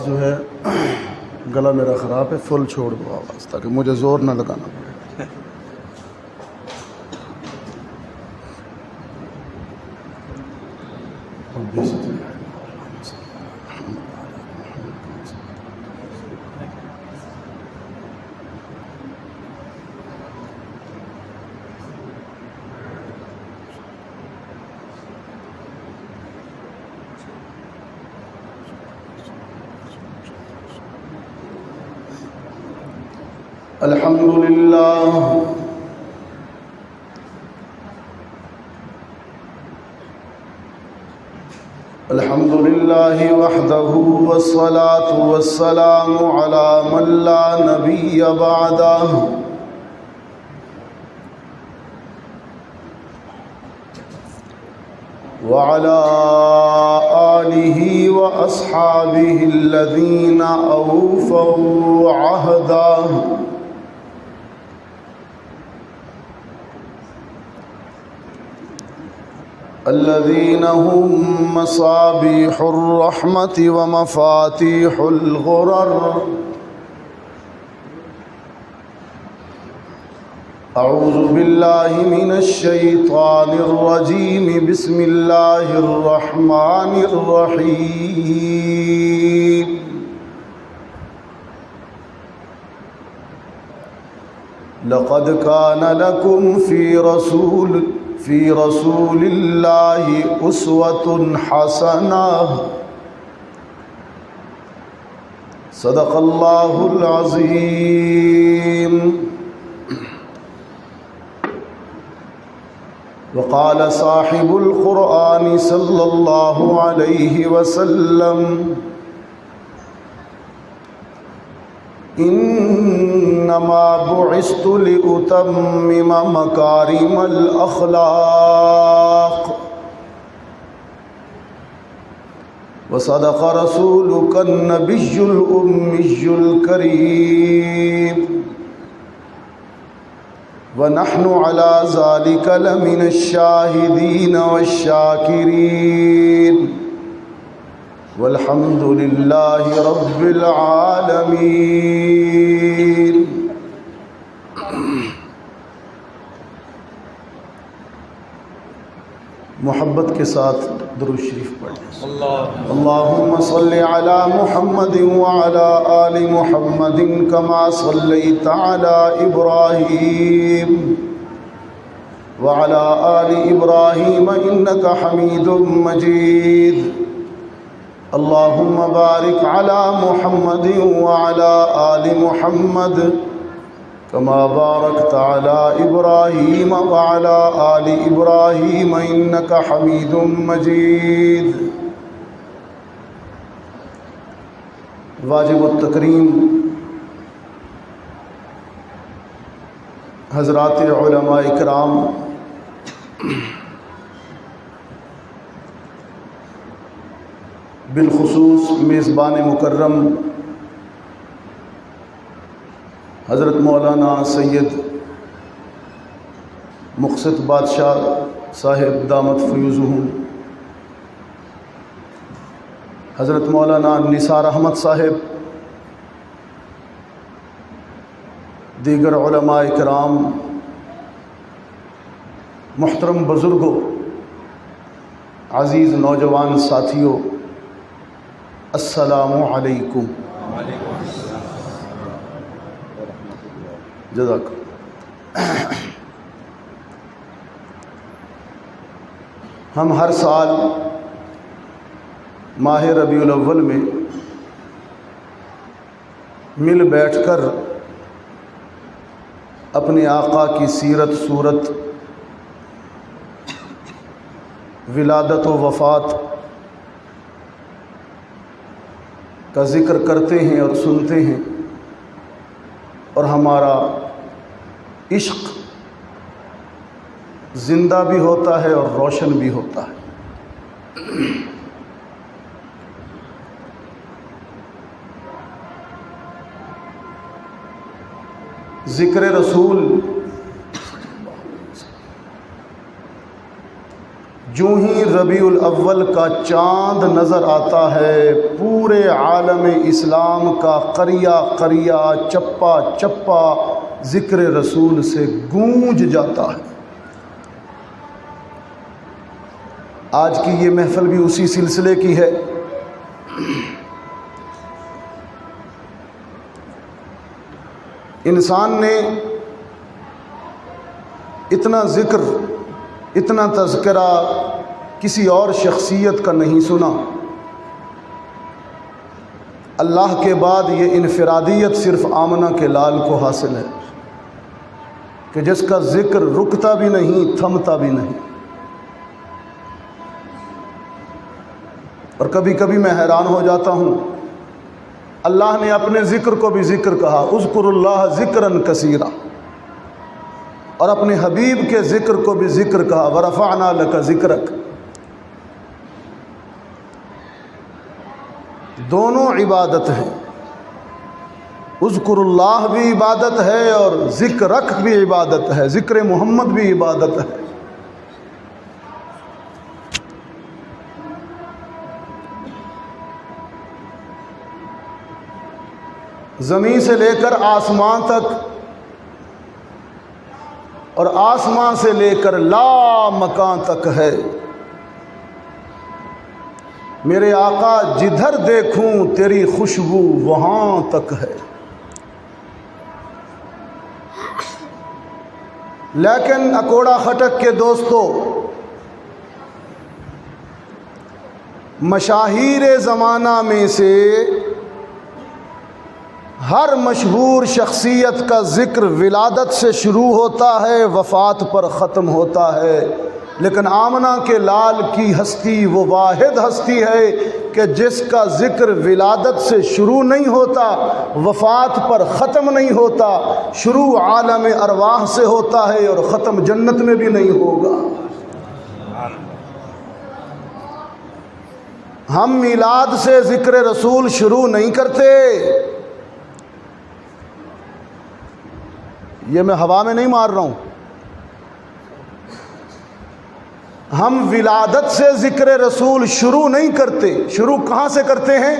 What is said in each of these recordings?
آواز جو ہے گلا میرا خراب ہے، فل چھوڑ دو آواز تاکہ مجھے زور نہ لگانا پڑے۔ الحمد للہ الحمد للہ وحدہ والصلاة والسلام علی من لا نبی بعدہ وعلى آلہ واصحابہ الذین اوفوا عہدہ الذين هم مصابيح الرحمة ومفاتيح الغرر أعوذ بالله من الشيطان الرجيم بسم الله الرحمن الرحيم لقد كان لكم في رسول الله أسوة حسنة صدق الله العظيم وقال صاحب القرآن صلى الله عليه وسلم انما بعثت لأتمم مكارم الاخلاق وصدق رسولك النبي الأمي الكريم ونحن على ذلك لمن الشاهدين والشاكرين والحمد لله رب العالمين۔ محبت کے ساتھ درود شریف پڑھیں۔ اللہم صل علی محمد وعلی آل محمد کما صلیت علی ابراہیم وعلی آل ابراہیم انک حمید مجید۔ اللہم بارک علی محمد وعلی آل محمد کما بارکت علی ابراہیم وعلی آل ابراہیم انک حمید مجید۔ واجب التکریم حضرات علماء کرام، بالخصوص میزبان مکرم حضرت مولانا سید مقصد بادشاہ صاحب دامت فیوزہم، حضرت مولانا نثار احمد صاحب، دیگر علماء کرام، محترم بزرگوں، عزیز نوجوان ساتھیوں، السلام علیکم۔ جزاک ہم ہر سال ماہ ربیع الاول میں مل بیٹھ کر اپنے آقا کی سیرت صورت، ولادت و وفات کا ذکر کرتے ہیں اور سنتے ہیں، اور ہمارا عشق زندہ بھی ہوتا ہے اور روشن بھی ہوتا ہے۔ ذکر رسول جوں ہی ربیع الاول کا چاند نظر آتا ہے، پورے عالم اسلام کا قریہ قریہ، چپا چپا ذکر رسول سے گونج جاتا ہے۔ آج کی یہ محفل بھی اسی سلسلے کی ہے۔ انسان نے اتنا ذکر، اتنا تذکرہ کسی اور شخصیت کا نہیں سنا۔ اللہ کے بعد یہ انفرادیت صرف آمنہ کے لال کو حاصل ہے کہ جس کا ذکر رکتا بھی نہیں، تھمتا بھی نہیں۔ اور کبھی کبھی میں حیران ہو جاتا ہوں، اللہ نے اپنے ذکر کو بھی ذکر کہا، اذکر اللہ ذکراً کثیرا، اور اپنے حبیب کے ذکر کو بھی ذکر کہا، ورفعنا لک ذکرک۔ دونوں عبادت ہیں، اذکر اللہ بھی عبادت ہے اور ذکرک بھی عبادت ہے، ذکر محمد بھی عبادت ہے۔ زمین سے لے کر آسمان تک اور آسمان سے لے کر لا مکان تک ہے، میرے آقا جدھر دیکھوں تیری خوشبو وہاں تک ہے۔ لیکن اکوڑا خٹک کے دوستو، مشاہیر زمانہ میں سے ہر مشہور شخصیت کا ذکر ولادت سے شروع ہوتا ہے، وفات پر ختم ہوتا ہے، لیکن آمنہ کے لال کی ہستی وہ واحد ہستی ہے کہ جس کا ذکر ولادت سے شروع نہیں ہوتا، وفات پر ختم نہیں ہوتا، شروع عالم ارواح سے ہوتا ہے اور ختم جنت میں بھی نہیں ہوگا۔ ہم میلاد سے ذکر رسول شروع نہیں کرتے، یہ میں ہوا میں نہیں مار رہا ہوں، ہم ولادت سے ذکر رسول شروع نہیں کرتے۔ شروع کہاں سے کرتے ہیں؟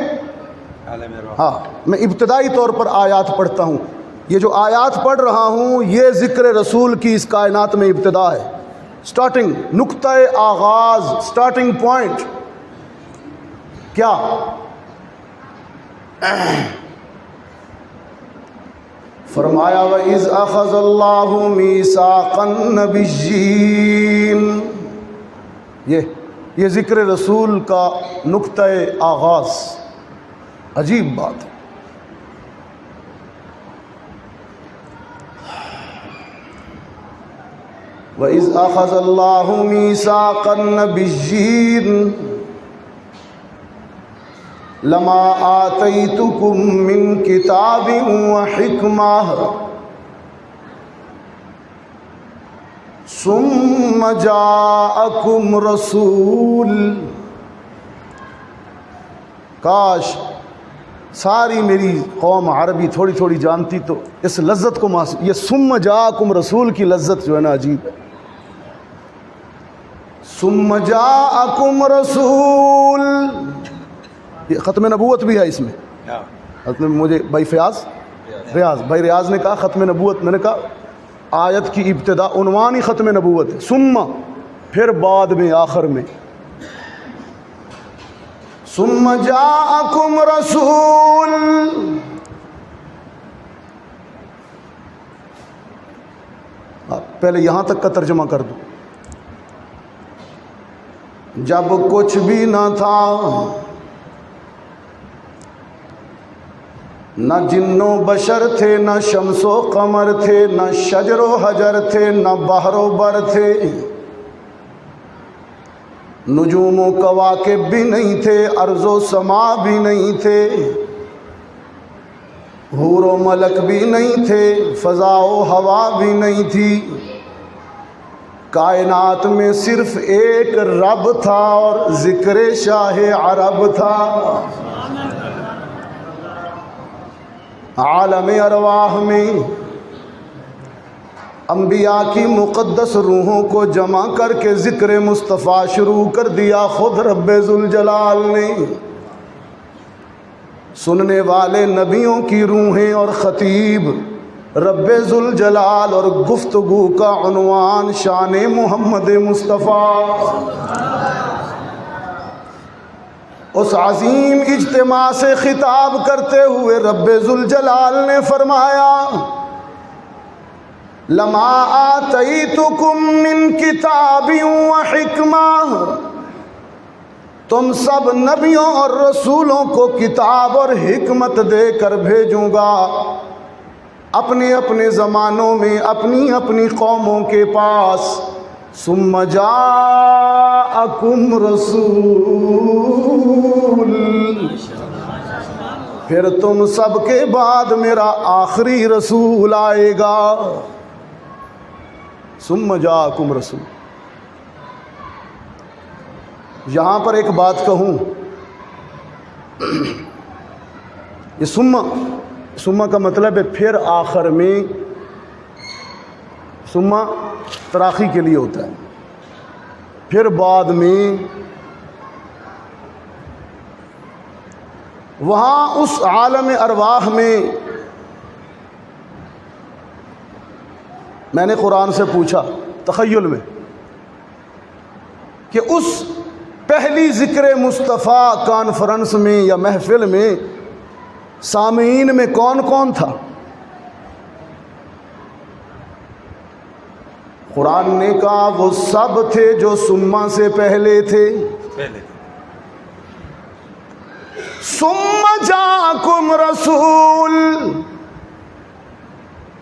ہاں، میں ابتدائی طور پر آیات پڑھتا ہوں، یہ جو آیات پڑھ رہا ہوں یہ ذکر رسول کی اس کائنات میں ابتدا ہے، سٹارٹنگ، نقطہ آغاز، سٹارٹنگ پوائنٹ۔ کیا؟ فرمایا وَإِذْ أَخَذَ اللَّهُ مِيثَاقَ النَّبِيِّينَ، یہ ذکر رسول کا نقطہ آغاز، عجیب بات ہے۔ وَإِذْ أَخَذَ اللَّهُ مِيثَاقَ النَّبِيِّينَ لما آتيتكم من كتاب وحكمة ثم جاءكم رسول۔ کاش ساری میری قوم عربی تھوڑی تھوڑی جانتی تو اس لذت کو محسوس، یہ ثم جاءكم رسول کی لذت جو ہے نا عجیب ہے۔ ثم جاءكم رسول، ختم نبوت بھی ہے اس میں۔ مجھے بھائی بھائی ریاض نے کہا ختم نبوت، میں نے کہا آیت کی ابتدا عنوان ہی ختم نبوت ہے، ثم پھر بعد میں آخر میں ثم جاءکم رسول۔ پہلے یہاں تک کا ترجمہ کر دوں، جب کچھ بھی نہ تھا، نہ جن و بشر تھے، نہ شمس و قمر تھے، نہ شجر و حجر تھے، نہ بحر و بر تھے، نجوم و کواکب بھی نہیں تھے، ارض و سما بھی نہیں تھے، حور و ملک بھی نہیں تھے، فضا و ہوا بھی نہیں تھی، کائنات میں صرف ایک رب تھا اور ذکر شاہ عرب تھا۔ عالم ارواح میں انبیاء کی مقدس روحوں کو جمع کر کے ذکر مصطفیٰ شروع کر دیا خود رب ذوالجلال نے۔ سننے والے نبیوں کی روحیں اور خطیب رب ذوالجلال، اور گفتگو کا عنوان شان محمد مصطفیٰ۔ اس عظیم اجتماع سے خطاب کرتے ہوئے رب ذوالجلال نے فرمایا لما آتیتکم من کتاب و حکمہ، تم سب نبیوں اور رسولوں کو کتاب اور حکمت دے کر بھیجوں گا اپنے اپنے زمانوں میں اپنی اپنی قوموں کے پاس۔ ثم جاءکم رسول، پھر تم سب کے بعد میرا آخری رسول آئے گا۔ ثم جاءکم رسول، یہاں پر ایک بات کہوں، یہ ثم کا مطلب ہے پھر آخر میں، ثم تراخی کے لیے ہوتا ہے، پھر بعد میں۔ وہاں اس عالم ارواح میں میں نے قرآن سے پوچھا تخیل میں کہ اس پہلی ذکر مصطفیٰ کانفرنس میں یا محفل میں سامعین میں کون کون تھا؟ قرآن نے کہا وہ سب تھے جو سما سے پہلے تھے۔ ثم جاءکم رسول،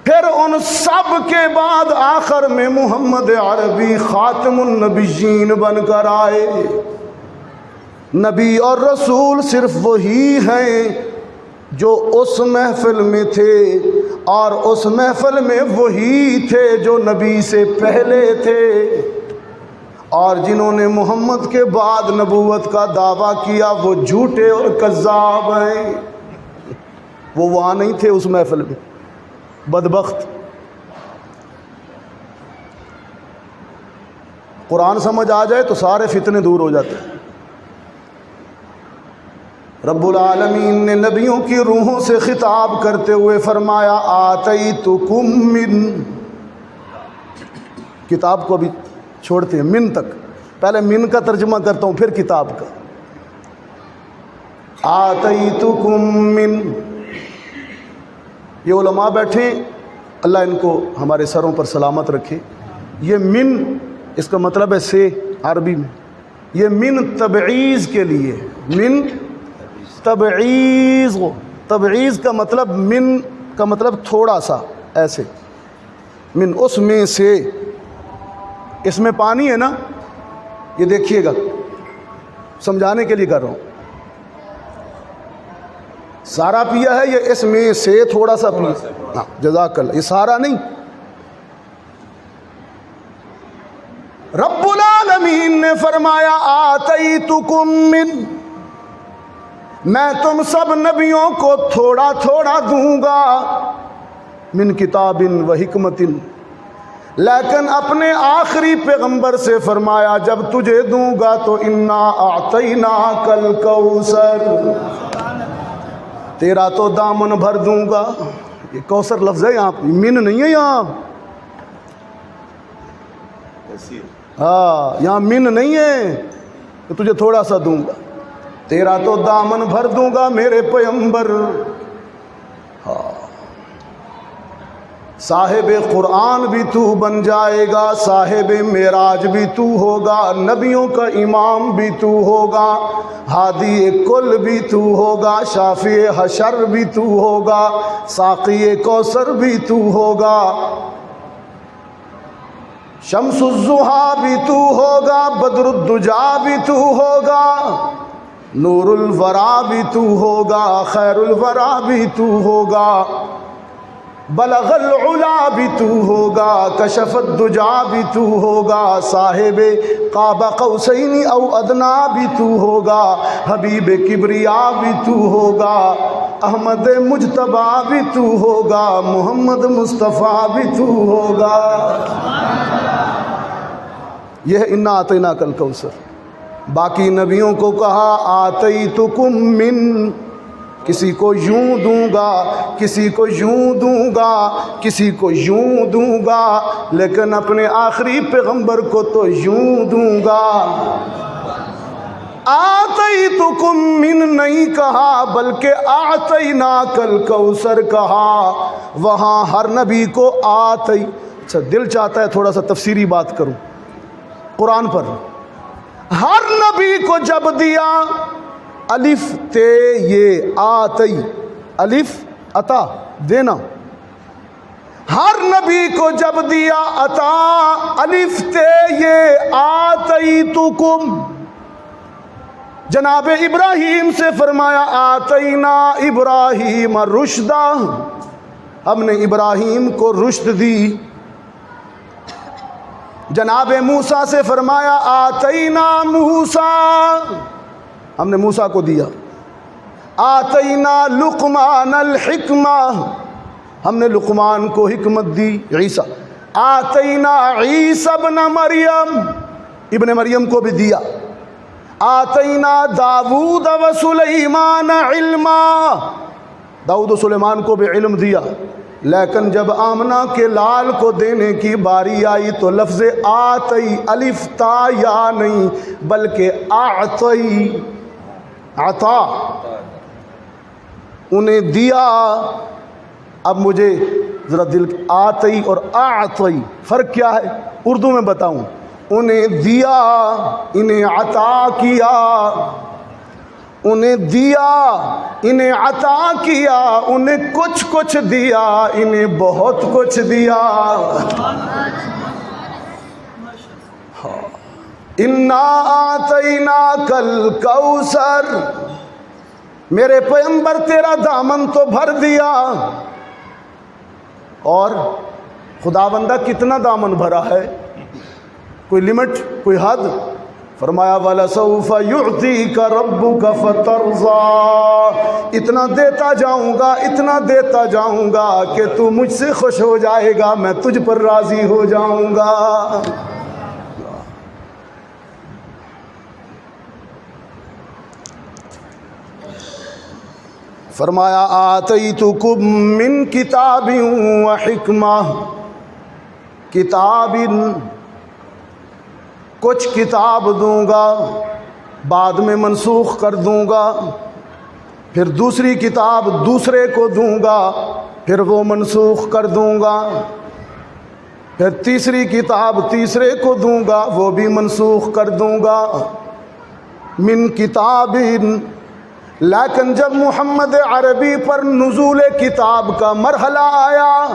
پھر ان سب کے بعد آخر میں محمد عربی خاتم النبیین بن کر آئے۔ نبی اور رسول صرف وہی ہیں جو اس محفل میں تھے، اور اس محفل میں وہی تھے جو نبی سے پہلے تھے، اور جنہوں نے محمد کے بعد نبوت کا دعویٰ کیا وہ جھوٹے اور کذاب ہیں۔ وہ وہاں نہیں تھے اس محفل میں، بدبخت۔ قرآن سمجھ آ جائے تو سارے فتنے دور ہو جاتے ہیں۔ رب العالمین نے نبیوں کی روحوں سے خطاب کرتے ہوئے فرمایا آتیتکم من، کتاب کو بھی چھوڑتے ہیں من تک، پہلے من کا ترجمہ کرتا ہوں پھر کتاب کا۔ آتیتکم من، یہ علماء بیٹھے اللہ ان کو ہمارے سروں پر سلامت رکھے، یہ من اس کا مطلب ہے سے عربی میں، یہ من تبعیض کے لیے، من تبعیض، تبعیض کا مطلب، من کا مطلب تھوڑا سا، ایسے من اس میں سے، اس میں پانی ہے نا، یہ دیکھیے گا سمجھانے کے لیے کر رہا ہوں، سارا پیا ہے، یہ اس میں سے تھوڑا سا پیا، ہاں جزاک اللہ، یہ سارا نہیں۔ رب العالمین نے فرمایا آتیتکم من، میں تم سب نبیوں کو تھوڑا تھوڑا دوں گا، من کتاب و حکمت، لیکن اپنے آخری پیغمبر سے فرمایا جب تجھے دوں گا تو انا اعطیناک الکوثر، تیرا تو دامن بھر دوں گا۔ یہ کوثر لفظ ہے یہاں، من نہیں ہے یہاں، ہاں یہاں من نہیں ہے کہ تجھے تھوڑا سا دوں گا، تیرا تو دامن بھر دوں گا میرے پیغمبر۔ ہاں صاحب قرآن بھی تو بن جائے گا، صاحب معراج بھی تو ہوگا، نبیوں کا امام بھی تو ہوگا، ہادی کل بھی تو ہوگا، شافی حشر بھی تو ہوگا، ساقی کوثر بھی تو ہوگا، شمس الضحیٰ بھی تو ہوگا، بدر الدجا بھی تو ہوگا، نور الورا بھی تو ہوگا، خیر الورا بھی تو ہوگا، بلغ العلا بھی تو ہوگا، کشف الدجا بھی تو ہوگا، صاحب قاب قوسین او ادنا بھی تو ہوگا، حبیب کبریا بھی تو ہوگا، احمد مجتبیٰ بھی تو ہوگا، محمد مصطفیٰ بھی تو ہوگا۔ یہ ہے انا اعطیناک الکوثر۔ باقی نبیوں کو کہا آتیتکم من، کسی کو یوں دوں گا، کسی کو یوں دوں گا، کسی کو یوں دوں گا، لیکن اپنے آخری پیغمبر کو تو یوں دوں گا۔ آتیتکم من نہیں کہا بلکہ اعطیناک الکوثر کہا۔ وہاں ہر نبی کو آتی، اچھا دل چاہتا ہے تھوڑا سا تفسیری بات کروں قرآن پر۔ ہر نبی کو جب دیا الف تے یہ آتی، الف عطا دینا، ہر نبی کو جب دیا عطا الف تے یہ آتیتکم۔ جناب ابراہیم سے فرمایا آتینا ابراہیم رشدہ، ہم نے ابراہیم کو رشد دی۔ جناب موسیٰ سے فرمایا آتینا موسیٰ، ہم نے موسیٰ کو دیا۔ آتینا لقمان الحکمہ، ہم نے لقمان کو حکمت دی۔ عیسیٰ، آتینا عیسیٰ ابن مریم، ابن مریم کو بھی دیا۔ آتینا داود و سلیمان علما، داود و سلیمان کو بھی علم دیا۔ لیکن جب آمنہ کے لال کو دینے کی باری آئی تو لفظ آتی الف تا یا نہیں بلکہ اعطی، عطا، انہیں دیا۔ اب مجھے ذرا دل، آتی اور اعطی فرق کیا ہے اردو میں بتاؤں؟ انہیں دیا، انہیں عطا کیا، انہیں دیا، انہیں عطا کیا، انہیں کچھ کچھ دیا، انہیں بہت کچھ دیا۔ انا اعطیناک الکوثر، میرے پیغمبر تیرا دامن تو بھر دیا۔ اور خدا بندہ کتنا دامن بھرا ہے؟ کوئی لمٹ، کوئی حد؟ فرمایا وَلَسَوْفَ يُعْطِيكَ رَبُّكَ فَتَرْضَىٰ، اتنا دیتا جاؤں گا، اتنا دیتا جاؤں گا کہ تو مجھ سے خوش ہو جائے گا، میں تجھ پر راضی ہو جاؤں گا۔ فرمایا آتیتکم من کتاب و حکمہ، کتاب، کچھ کتاب دوں گا، بعد میں منسوخ کر دوں گا، پھر دوسری کتاب دوسرے کو دوں گا، پھر وہ منسوخ کر دوں گا، پھر تیسری کتاب تیسرے کو دوں گا، وہ بھی منسوخ کر دوں گا۔ من کتاب، لیکن جب محمد عربی پر نزول کتاب کا مرحلہ آیا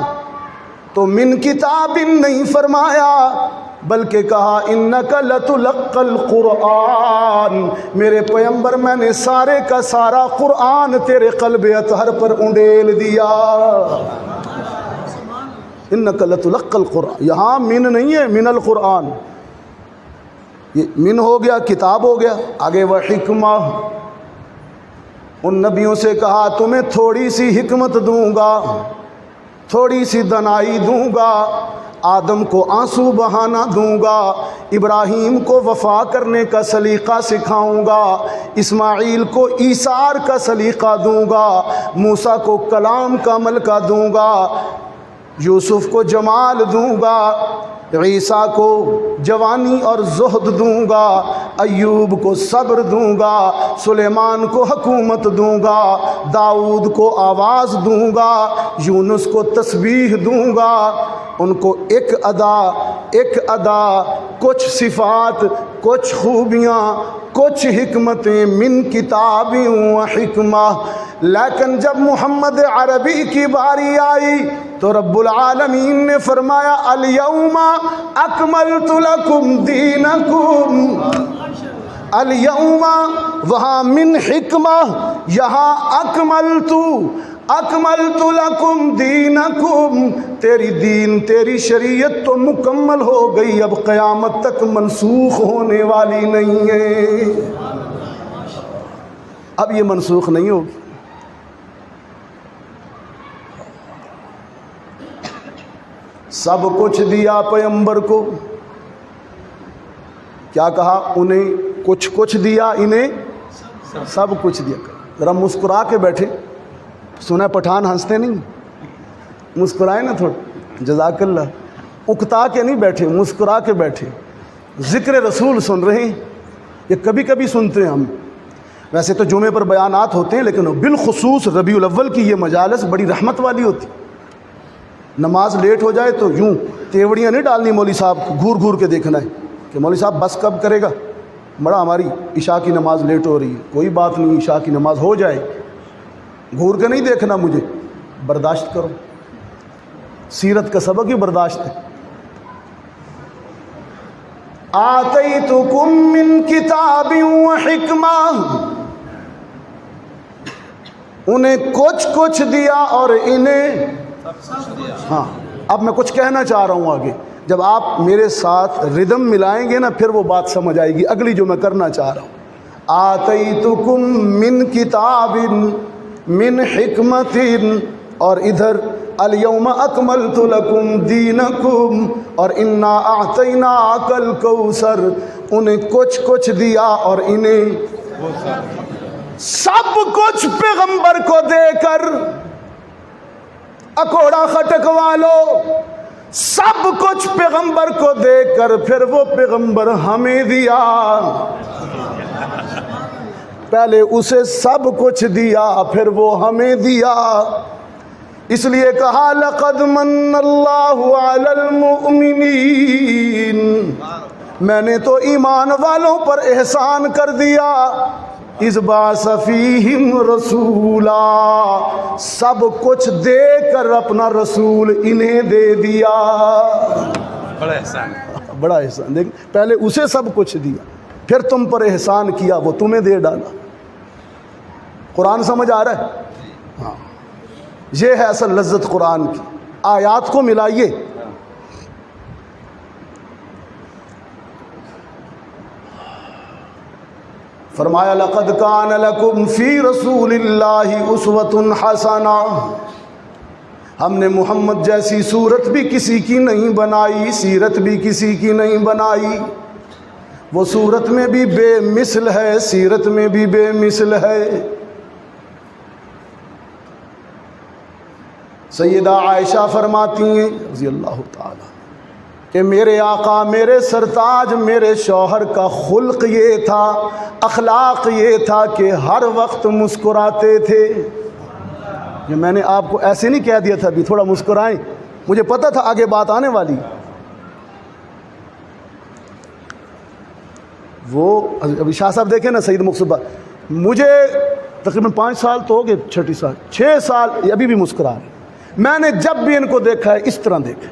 تو من کتاب نہیں فرمایا بلکہ کہا انک لتلقی القرآن، میرے پیغمبر میں نے سارے کا سارا قرآن تیرے قلب اطہر پر انڈیل دیا۔ انک لتلقی القرآن، یہاں من نہیں ہے، من القرآن، یہ من ہو گیا، کتاب ہو گیا۔ آگے وہ حکمہ، ان نبیوں سے کہا تمہیں تھوڑی سی حکمت دوں گا، تھوڑی سی دنائی دوں گا، آدم کو آنسو بہانا دوں گا، ابراہیم کو وفا کرنے کا سلیقہ سکھاؤں گا، اسماعیل کو ایثار کا سلیقہ دوں گا، موسیٰ کو کلام کا ملکہ دوں گا، یوسف کو جمال دوں گا، عیسیٰ کو جوانی اور زہد دوں گا، ایوب کو صبر دوں گا، سلیمان کو حکومت دوں گا، داؤد کو آواز دوں گا، یونس کو تسبیح دوں گا۔ ان کو ایک ادا، کچھ صفات، کچھ خوبیاں، کچھ حکمتیں من کتاب و حکمہ۔ لیکن جب محمد عربی کی باری آئی تو رب العالمین نے فرمایا الیوم اکملت لکم دینکم، الیوم، وہاں من حکمہ، یہاں اکملت لکم دینکم، تیری دین، تیری شریعت تو مکمل ہو گئی، اب قیامت تک منسوخ ہونے والی نہیں ہے، اب یہ منسوخ نہیں ہوگی۔ سب کچھ دیا پیغمبر کو. کیا کہا؟ انہیں کچھ دیا، انہیں سب کچھ دیا. ذرا مسکرا کے بیٹھے. سنا پٹھان ہنستے نہیں، مسکرائے نا تھوڑا. جزاک اللہ. اکتا کے نہیں بیٹھے، مسکرا کے بیٹھے. ذکر رسول سن رہے ہیں. یہ کبھی کبھی سنتے ہیں ہم. ویسے تو جمعے پر بیانات ہوتے ہیں، لیکن بالخصوص ربیع الاول کی یہ مجالس بڑی رحمت والی ہوتی. نماز لیٹ ہو جائے تو یوں تیوڑیاں نہیں ڈالنی مولوی صاحب کو، گھور گھور کے دیکھنا ہے کہ مولوی صاحب بس کب کرے گا، بڑا ہماری عشاء کی نماز لیٹ ہو رہی ہے. کوئی بات نہیں، عشاء کی نماز ہو جائے، گھور کے نہیں دیکھنا مجھے. برداشت کرو، سیرت کا سبق ہی برداشت ہے. آتیتکم من کتاب و حکمہ، انہیں کچھ دیا اور انہیں ہاں. اب میں کچھ کہنا چاہ رہا ہوں آگے. جب آپ میرے ساتھ ردم ملائیں گے نا پھر وہ بات سمجھ آئے گی اگلی جو میں کرنا چاہ رہا ہوں. آتیتکم من کتاب من حکمت، اور ادھر الیوم اکملت لکم دینکم، اور انا اعطیناک الکوثر. انہیں کچھ دیا اور انہیں سب کچھ پیغمبر کو دے کر. اکوڑا خٹک والو، سب کچھ پیغمبر کو دے کر پھر وہ پیغمبر ہمیں دیا. پہلے اسے سب کچھ دیا پھر وہ ہمیں دیا. اس لیے کہا لقد من اللہ علی المؤمنین، میں نے تو ایمان والوں پر احسان کر دیا. اذ بعث فیہم رسولا، سب کچھ دے کر اپنا رسول انہیں دے دیا. بڑا احسان، بڑا احسان. دیکھ، پہلے اسے سب کچھ دیا پھر تم پر احسان کیا، وہ تمہیں دے ڈالا. قرآن سمجھ آ رہا ہے؟ ہاں، یہ ہے اصل لذت قرآن کی. آیات کو ملائیے. فرمایا لقد کان لکم فی رسول اللہ اسوۃ حسنہ، ہم نے محمد جیسی صورت بھی کسی کی نہیں بنائی، سیرت بھی کسی کی نہیں بنائی. وہ صورت میں بھی بے مثل ہے، سیرت میں بھی بے مثل ہے. سیدہ عائشہ فرماتی ہیں رضی اللہ تعالی کہ میرے آقا، میرے سرتاج، میرے شوہر کا خلق یہ تھا، اخلاق یہ تھا کہ ہر وقت مسکراتے تھے. یہ میں نے آپ کو ایسے نہیں کہہ دیا تھا ابھی تھوڑا مسکرائیں، مجھے پتہ تھا آگے بات آنے والی. وہ ابھی شاہ صاحب دیکھیں نا، سید مقصود، مجھے تقریباً 5 سال تو ہو گئے، 6 سال ابھی بھی مسکرا رہے. میں نے جب بھی ان کو دیکھا ہے اس طرح دیکھا،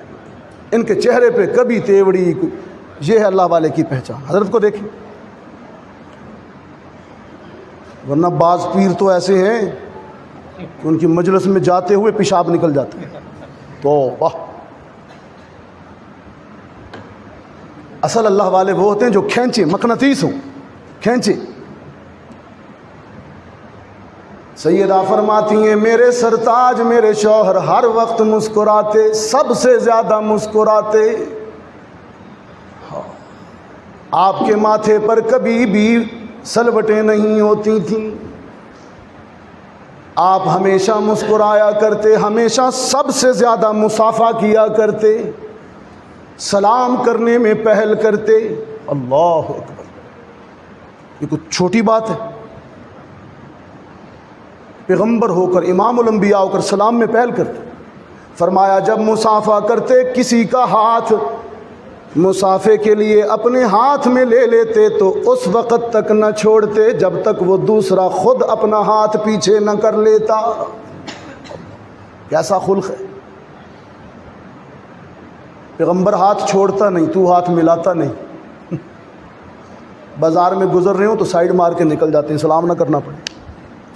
ان کے چہرے پہ کبھی تیوڑی. یہ ہے اللہ والے کی پہچان. حضرت کو دیکھیں، ورنہ بعض پیر تو ایسے ہیں کہ ان کی مجلس میں جاتے ہوئے پیشاب نکل جاتا ہے. تو واہ، اصل اللہ والے وہ ہوتے ہیں جو کھینچے، مقناطیس ہوں، کھینچے. سیدہ فرماتی ہیں میرے سرتاج، میرے شوہر ہر وقت مسکراتے، سب سے زیادہ مسکراتے. آپ کے ماتھے پر کبھی بھی سلوٹیں نہیں ہوتی تھیں. آپ ہمیشہ مسکرایا کرتے، ہمیشہ سب سے زیادہ مصافحہ کیا کرتے، سلام کرنے میں پہل کرتے. اللہ اکبر، یہ کچھ چھوٹی بات ہے؟ پیغمبر ہو کر، امام الانبیاء ہو کر سلام میں پہل کرتے. فرمایا جب مصافحہ کرتے کسی کا ہاتھ مصافحے کے لیے اپنے ہاتھ میں لے لیتے تو اس وقت تک نہ چھوڑتے جب تک وہ دوسرا خود اپنا ہاتھ پیچھے نہ کر لیتا. کیسا خلق ہے! پیغمبر ہاتھ چھوڑتا نہیں، تو ہاتھ ملاتا نہیں. بازار میں گزر رہے ہوں تو سائیڈ مار کے نکل جاتے ہیں، سلام نہ کرنا پڑے.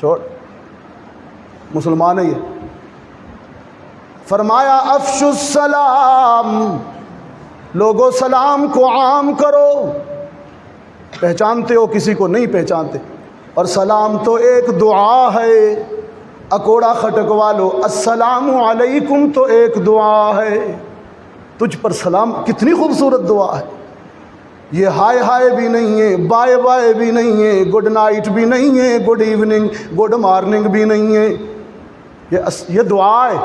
چھوڑ، مسلمان ہے یہ. فرمایا افشوا السلام، لوگوں سلام کو عام کرو. پہچانتے ہو کسی کو؟ نہیں پہچانتے. اور سلام تو ایک دعا ہے. اکوڑا خٹک والو، السلام علیکم تو ایک دعا ہے. تجھ پر سلام، کتنی خوبصورت دعا ہے یہ. ہائے ہائے بھی نہیں ہے، بائے بائے بھی نہیں ہے، گڈ نائٹ بھی نہیں ہے، گڈ ایوننگ گڈ مارننگ بھی نہیں ہے. یہ دعا ہے.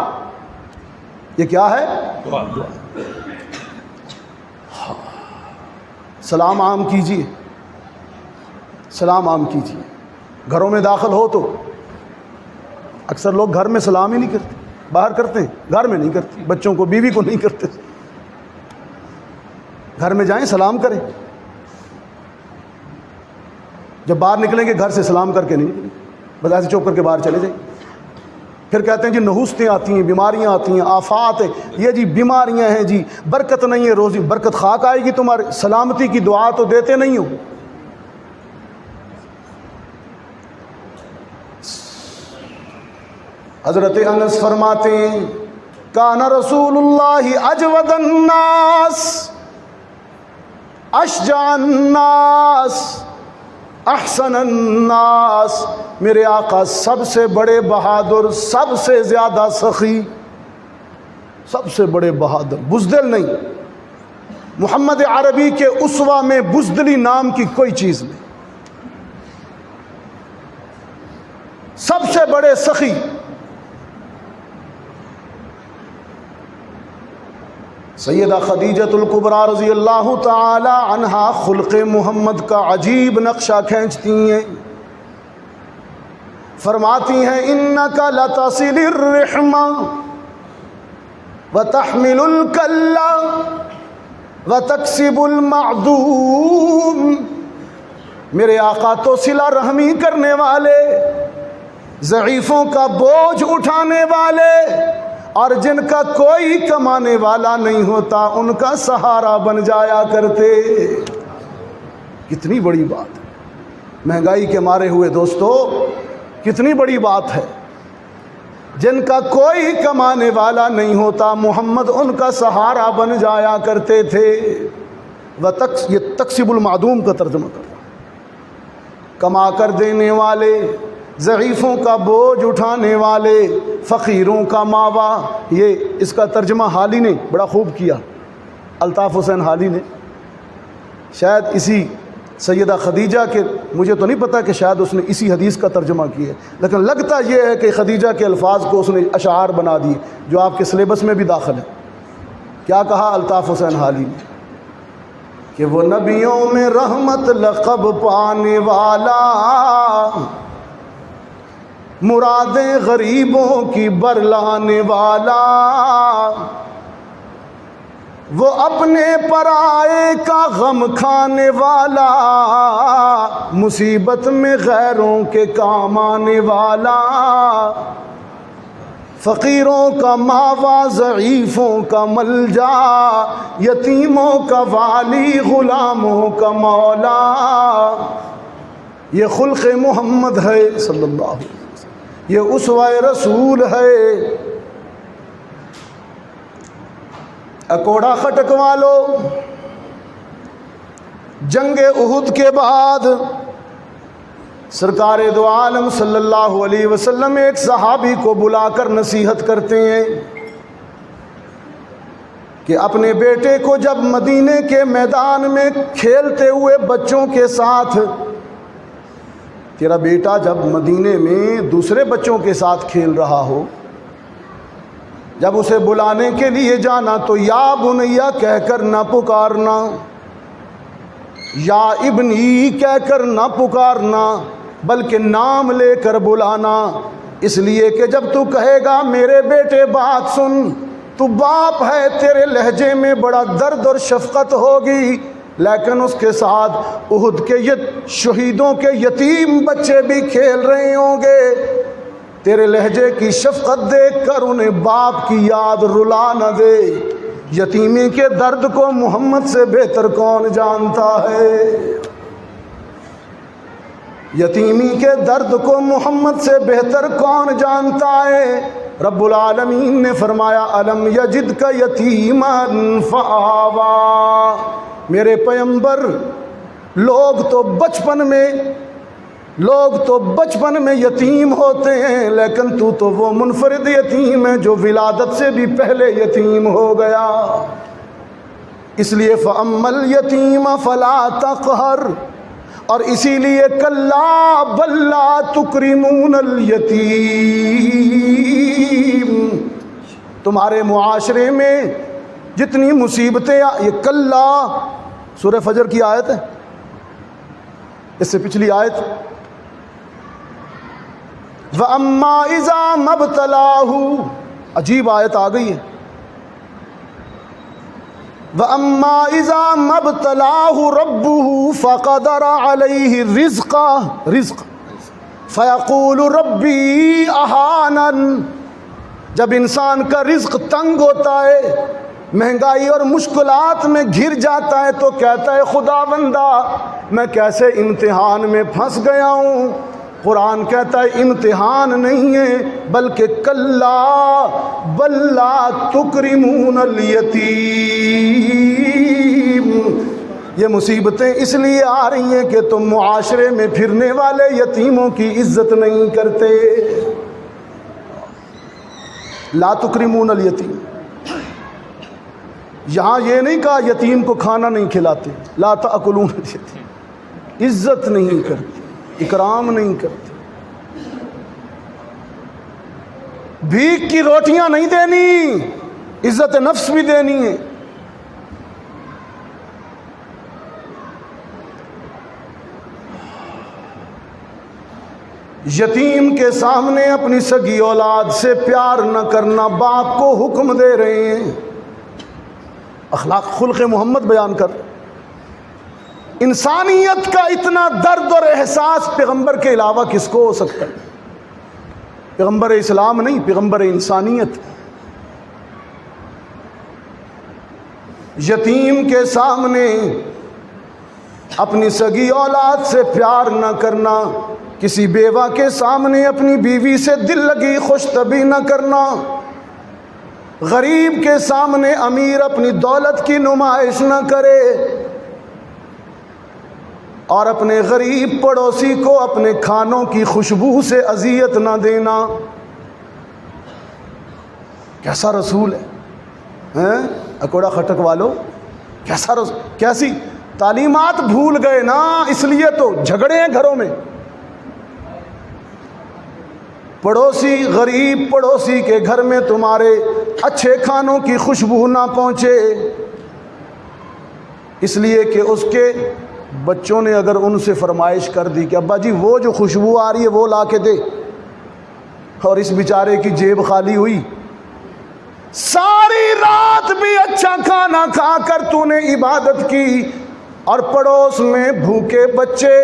یہ کیا ہے؟ دعا. سلام عام کیجیے، سلام عام کیجیے. گھروں میں داخل ہو تو اکثر لوگ گھر میں سلام ہی نہیں کرتے، باہر کرتے ہیں، گھر میں نہیں کرتے. بچوں کو، بیوی کو نہیں کرتے. گھر میں جائیں سلام کریں. جب باہر نکلیں گے گھر سے سلام کر کے نہیں نکلیں، بس ایسے چوک کر کے باہر چلے جائیں. پھر کہتے ہیں جی نحوستیں آتی ہیں، بیماریاں آتی ہیں، آفات ہیں. یہ جی بیماریاں ہیں جی، برکت نہیں ہے، روزی برکت خاک آئے گی تمہارے. سلامتی کی دعا تو دیتے نہیں ہو. حضرت انس فرماتے ہیں کان رسول اللہ اجود الناس اشجع الناس احسن الناس. میرے آقا سب سے بڑے بہادر، سب سے زیادہ سخی، سب سے بڑے بہادر، بزدل نہیں. محمد عربی کے اسوہ میں بزدلی نام کی کوئی چیز نہیں. سب سے بڑے سخی. سیدہ خدیجۃ الکبریٰ رضی اللہ تعالی عنہا خلق محمد کا عجیب نقشہ کھینچتی ہیں. فرماتی ہیں انک لتصل الرحم وتحمل الکل وتکسب المعدوم. میرے آقا تو صلہ رحمی کرنے والے، ضعیفوں کا بوجھ اٹھانے والے، اور جن کا کوئی کمانے والا نہیں ہوتا ان کا سہارا بن جایا کرتے. کتنی بڑی بات ہے. مہنگائی کے مارے ہوئے دوستو کتنی بڑی بات ہے. جن کا کوئی کمانے والا نہیں ہوتا محمد ان کا سہارا بن جایا کرتے تھے. یہ تکسب المعدوم کا ترجمہ کرتا، کما کر دینے والے، ضعیفوں کا بوجھ اٹھانے والے، فقیروں کا ماوا. یہ اس کا ترجمہ حالی نے بڑا خوب کیا، الطاف حسین حالی نے. شاید اسی سیدہ خدیجہ کے، مجھے تو نہیں پتا کہ شاید اس نے اسی حدیث کا ترجمہ کیا ہے، لیکن لگتا یہ ہے کہ خدیجہ کے الفاظ کو اس نے اشعار بنا دیے جو آپ کے سلیبس میں بھی داخل ہے. کیا کہا الطاف حسین حالی نے کہ وہ نبیوں میں رحمت لقب پانے والا، مرادیں غریبوں کی برلانے والا، وہ اپنے پرائے کا غم کھانے والا، مصیبت میں غیروں کے کام آنے والا، فقیروں کا ماوا، ضعیفوں کا ملجا، یتیموں کا والی، غلاموں کا مولا. یہ خلق محمد ہے صلی اللہ علیہ وسلم، یہ اسوہ رسول ہے. اکوڑا خٹک والو، جنگ احد کے بعد سرکار دو عالم صلی اللہ علیہ وسلم ایک صحابی کو بلا کر نصیحت کرتے ہیں کہ اپنے بیٹے کو جب مدینے کے میدان میں کھیلتے ہوئے بچوں کے ساتھ، تیرا بیٹا جب مدینے میں دوسرے بچوں کے ساتھ کھیل رہا ہو، جب اسے بلانے کے لیے جانا تو یا بنیا کہہ کر نہ پکارنا، یا ابنی کہہ کر نہ پکارنا، بلکہ نام لے کر بلانا. اس لیے کہ جب تو کہے گا میرے بیٹے بات سن، تو باپ ہے، تیرے لہجے میں بڑا درد اور شفقت ہوگی، لیکن اس کے ساتھ احد کے شہیدوں کے یتیم بچے بھی کھیل رہے ہوں گے. تیرے لہجے کی شفقت دیکھ کر انہیں باپ کی یاد رلا نہ دے. یتیمی کے درد کو محمد سے بہتر کون جانتا ہے؟ یتیمی کے درد کو محمد سے بہتر کون جانتا ہے؟ رب العالمین نے فرمایا الم یجدک یتیما فآوا. میرے پیغمبر، لوگ تو بچپن میں یتیم ہوتے ہیں، لیکن تو وہ منفرد یتیم ہے جو ولادت سے بھی پہلے یتیم ہو گیا. اس لیے فَأَمَّا الْيَتِيمَ فَلَا تَقْهَرْ، اور اسی لیے کلا بل لا تکرمون الیتیم، تمہارے معاشرے میں جتنی مصیبتیں، یہ کلا سورہ فجر کی آیت ہے، اس سے پچھلی آیت وَأَمَّا إِذَا مَا ابْتَلَاهُ، عجیب آیت آ گئی ہے، وَأَمَّا إِذَا مَا ابْتَلَاهُ رَبُّهُ فَقَدَرَ عَلَيْهِ رِزْقَهُ فَيَقُولُ رَبِّي أَهَانَنِ، جب انسان کا رزق تنگ ہوتا ہے، مہنگائی اور مشکلات میں گھر جاتا ہے، تو کہتا ہے خدا بندہ میں کیسے امتحان میں پھنس گیا ہوں۔ قرآن کہتا ہے امتحان نہیں ہے، بلکہ کلا بل لا تکرمون الیتیم، یہ مصیبتیں اس لیے آ رہی ہیں کہ تم معاشرے میں پھرنے والے یتیموں کی عزت نہیں کرتے۔ لا تکرمون الیتیم، یہاں یہ نہیں کہا یتیم کو کھانا نہیں کھلاتے، لا تاکلون الیتیم، عزت نہیں کرتے، اکرام نہیں کرتے، بھیک کی روٹیاں نہیں دینی، عزت نفس بھی دینی ہے۔ یتیم کے سامنے اپنی سگی اولاد سے پیار نہ کرنا، باپ کو حکم دے رہے ہیں، اخلاق خلق محمد بیان کر۔ انسانیت کا اتنا درد اور احساس پیغمبر کے علاوہ کس کو ہو سکتا ہے؟ پیغمبر اسلام نہیں، پیغمبر انسانیت۔ یتیم کے سامنے اپنی سگی اولاد سے پیار نہ کرنا، کسی بیوہ کے سامنے اپنی بیوی سے دل لگی خوش طبعی نہ کرنا، غریب کے سامنے امیر اپنی دولت کی نمائش نہ کرے، اور اپنے غریب پڑوسی کو اپنے کھانوں کی خوشبو سے اذیت نہ دینا۔ کیسا رسول ہے، اکوڑا خٹک والوں، کیسا رسول، کیسی تعلیمات بھول گئے نا، اس لیے تو جھگڑے ہیں گھروں میں۔ پڑوسی، غریب پڑوسی کے گھر میں تمہارے اچھے کھانوں کی خوشبو نہ پہنچے، اس لیے کہ اس کے بچوں نے اگر ان سے فرمائش کر دی کہ ابا جی وہ جو خوشبو آ رہی ہے وہ لا کے دے، اور اس بیچارے کی جیب خالی ہوئی، ساری رات بھی اچھا کھانا کھا کر تو نے عبادت کی، اور پڑوس میں بھوکے بچے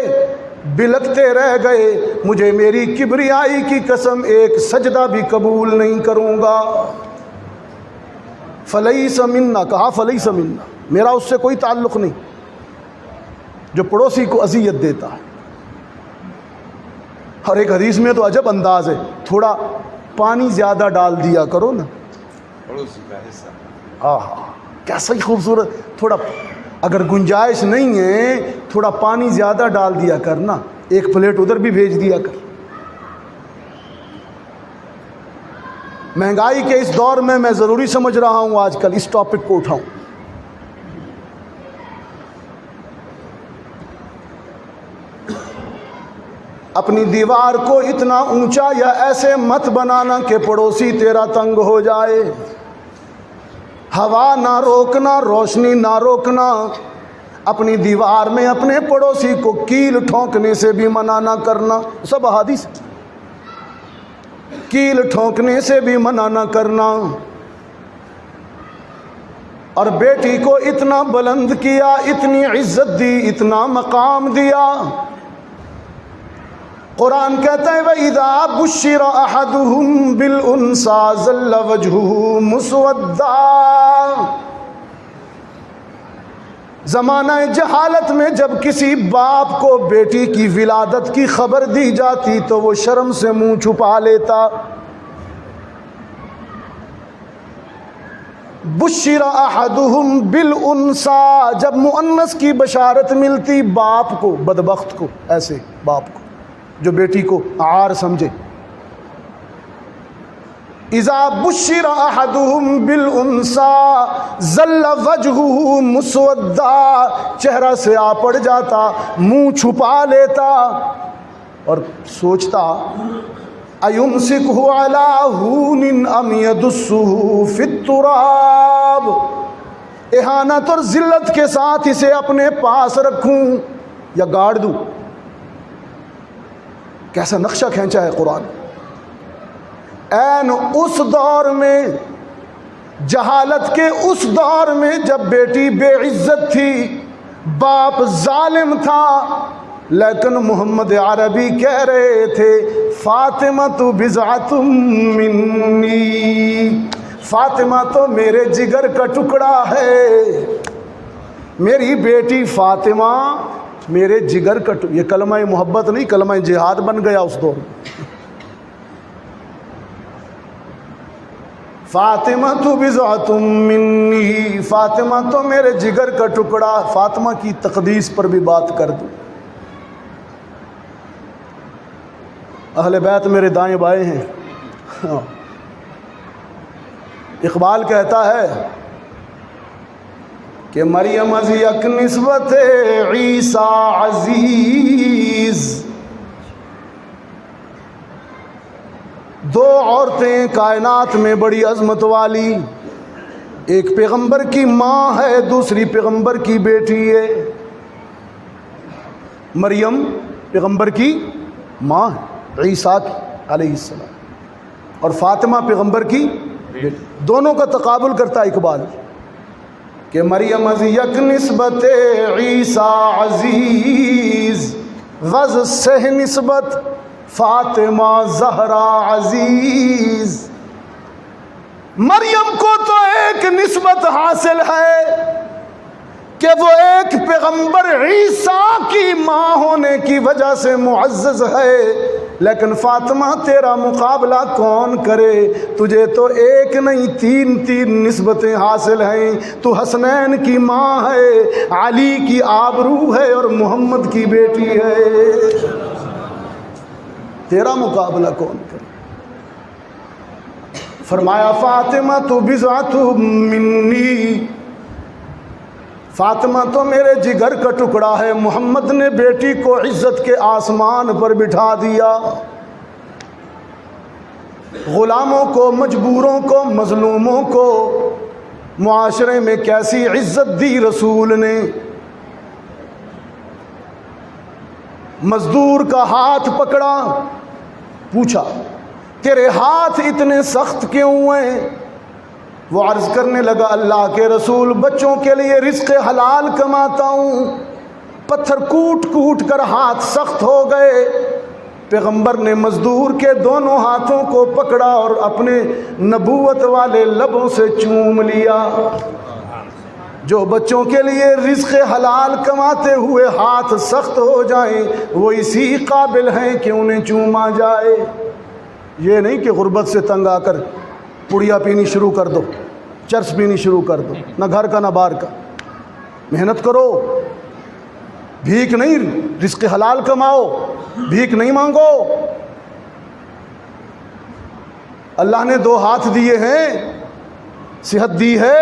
بلکتے رہ گئے، مجھے میری کبریائی کی قسم ایک سجدہ بھی قبول نہیں کروں گا۔ فلیس منا، کہا فلیس منا، میرا اس سے کوئی تعلق نہیں، جو پڑوسی کو اذیت دیتا ہے۔ اور ایک حدیث میں تو عجب انداز ہے، تھوڑا پانی زیادہ ڈال دیا کرو نا، پڑوسی کا حصہ۔ کیسا ہی خوبصورت، تھوڑا اگر گنجائش نہیں ہے تھوڑا پانی زیادہ ڈال دیا کرنا، ایک پلیٹ ادھر بھی بھیج دیا کر۔ مہنگائی کے اس دور میں ضروری سمجھ رہا ہوں آج کل اس ٹاپک کو اٹھاؤں۔ اپنی دیوار کو اتنا اونچا یا ایسے مت بنانا کہ پڑوسی تیرا تنگ ہو جائے، ہوا نہ روکنا، روشنی نہ روکنا، اپنی دیوار میں اپنے پڑوسی کو کیل ٹھونکنے سے بھی منع نہ کرنا، سب احادیث، کیل ٹھونکنے سے بھی منع نہ کرنا۔ اور بیٹی کو اتنا بلند کیا، اتنی عزت دی، اتنا مقام دیا۔ قرآن کہتا ہے وَإِذَا بُشِّرَ أَحَدُهُمْ بِالْأُنثَىٰ ظَلَّ وَجْهُهُ مُسْوَدًّا، زمانہ جہالت میں جب کسی باپ کو بیٹی کی ولادت کی خبر دی جاتی تو وہ شرم سے منہ چھپا لیتا۔ بُشِّرَ أَحَدُهُمْ بِالْأُنثَىٰ، جب مؤنث کی بشارت ملتی باپ کو، بدبخت کو، ایسے باپ کو جو بیٹی کو عار سمجھے، اذا بشر احدهم بالانثى ظل وجهه مسودا، چہرہ سے آ پڑ جاتا، منہ چھپا لیتا اور سوچتا ایمسکہ علی ہون ام یدسہ فی التراب، اہانت اور ذلت کے ساتھ اسے اپنے پاس رکھوں یا گاڑ دوں۔ کیسا نقشہ کھینچا ہے قرآن۔ این اس دور میں، جہالت کے اس دور میں، جب بیٹی بے عزت تھی، باپ ظالم تھا، لیکن محمد عربی کہہ رہے تھے فاطمہ تو بضعۃ منی، فاطمہ تو میرے جگر کا ٹکڑا ہے، میری بیٹی فاطمہ میرے جگر کا ٹکڑا۔ یہ کلمہ محبت نہیں، کلمہ جہاد بن گیا اس دور میں۔ فاطمہ تو بضعۃ منی، فاطمہ تو میرے جگر کا ٹکڑا۔ فاطمہ کی تقدیس پر بھی بات کر دوں۔ اہل بیت میرے دائیں بائیں ہیں۔ اقبال کہتا ہے کہ مریم از یک نسبت عیسیٰ عزیز، دو عورتیں کائنات میں بڑی عظمت والی، ایک پیغمبر کی ماں ہے، دوسری پیغمبر کی بیٹی ہے۔ مریم پیغمبر کی ماں ہے، عیسیٰ علیہ السلام، اور فاطمہ پیغمبر کی بیٹی۔ دونوں کا تقابل کرتا ہے اقبال کہ مریم از یک نسبت عیسیٰ عزیز، وز سہ نسبت فاطمہ زہرا عزیز۔ مریم کو تو ایک نسبت حاصل ہے کہ وہ ایک پیغمبر عیسیٰ کی ماں ہونے کی وجہ سے معزز ہے، لیکن فاطمہ تیرا مقابلہ کون کرے؟ تجھے تو ایک نہیں تین نسبتیں حاصل ہیں۔ تو حسنین کی ماں ہے، علی کی آبرو ہے، اور محمد کی بیٹی ہے، تیرا مقابلہ کون کرے؟ فرمایا فاطمہ تو بضعۃ منی، فاطمہ تو میرے جگر کا ٹکڑا ہے۔ محمد نے بیٹی کو عزت کے آسمان پر بٹھا دیا۔ غلاموں کو، مجبوروں کو، مظلوموں کو معاشرے میں کیسی عزت دی رسول نے۔ مزدور کا ہاتھ پکڑا، پوچھا تیرے ہاتھ اتنے سخت کیوں ہیں؟ وہ عرض کرنے لگا اللہ کے رسول، بچوں کے لیے رزق حلال کماتا ہوں، پتھر کوٹ کوٹ کر ہاتھ سخت ہو گئے۔ پیغمبر نے مزدور کے دونوں ہاتھوں کو پکڑا اور اپنے نبوت والے لبوں سے چوم لیا۔ جو بچوں کے لیے رزق حلال کماتے ہوئے ہاتھ سخت ہو جائیں، وہ اسی قابل ہیں کہ انہیں چوما جائے۔ یہ نہیں کہ غربت سے تنگ آ کر پڑیا پینی شروع کر دو، چرس پینی شروع کر دو، نہ گھر کا نہ باہر کا۔ محنت کرو، بھیک نہیں، رزق حلال کماؤ، بھیک نہیں مانگو۔ اللہ نے دو ہاتھ دیے ہیں، صحت دی ہے،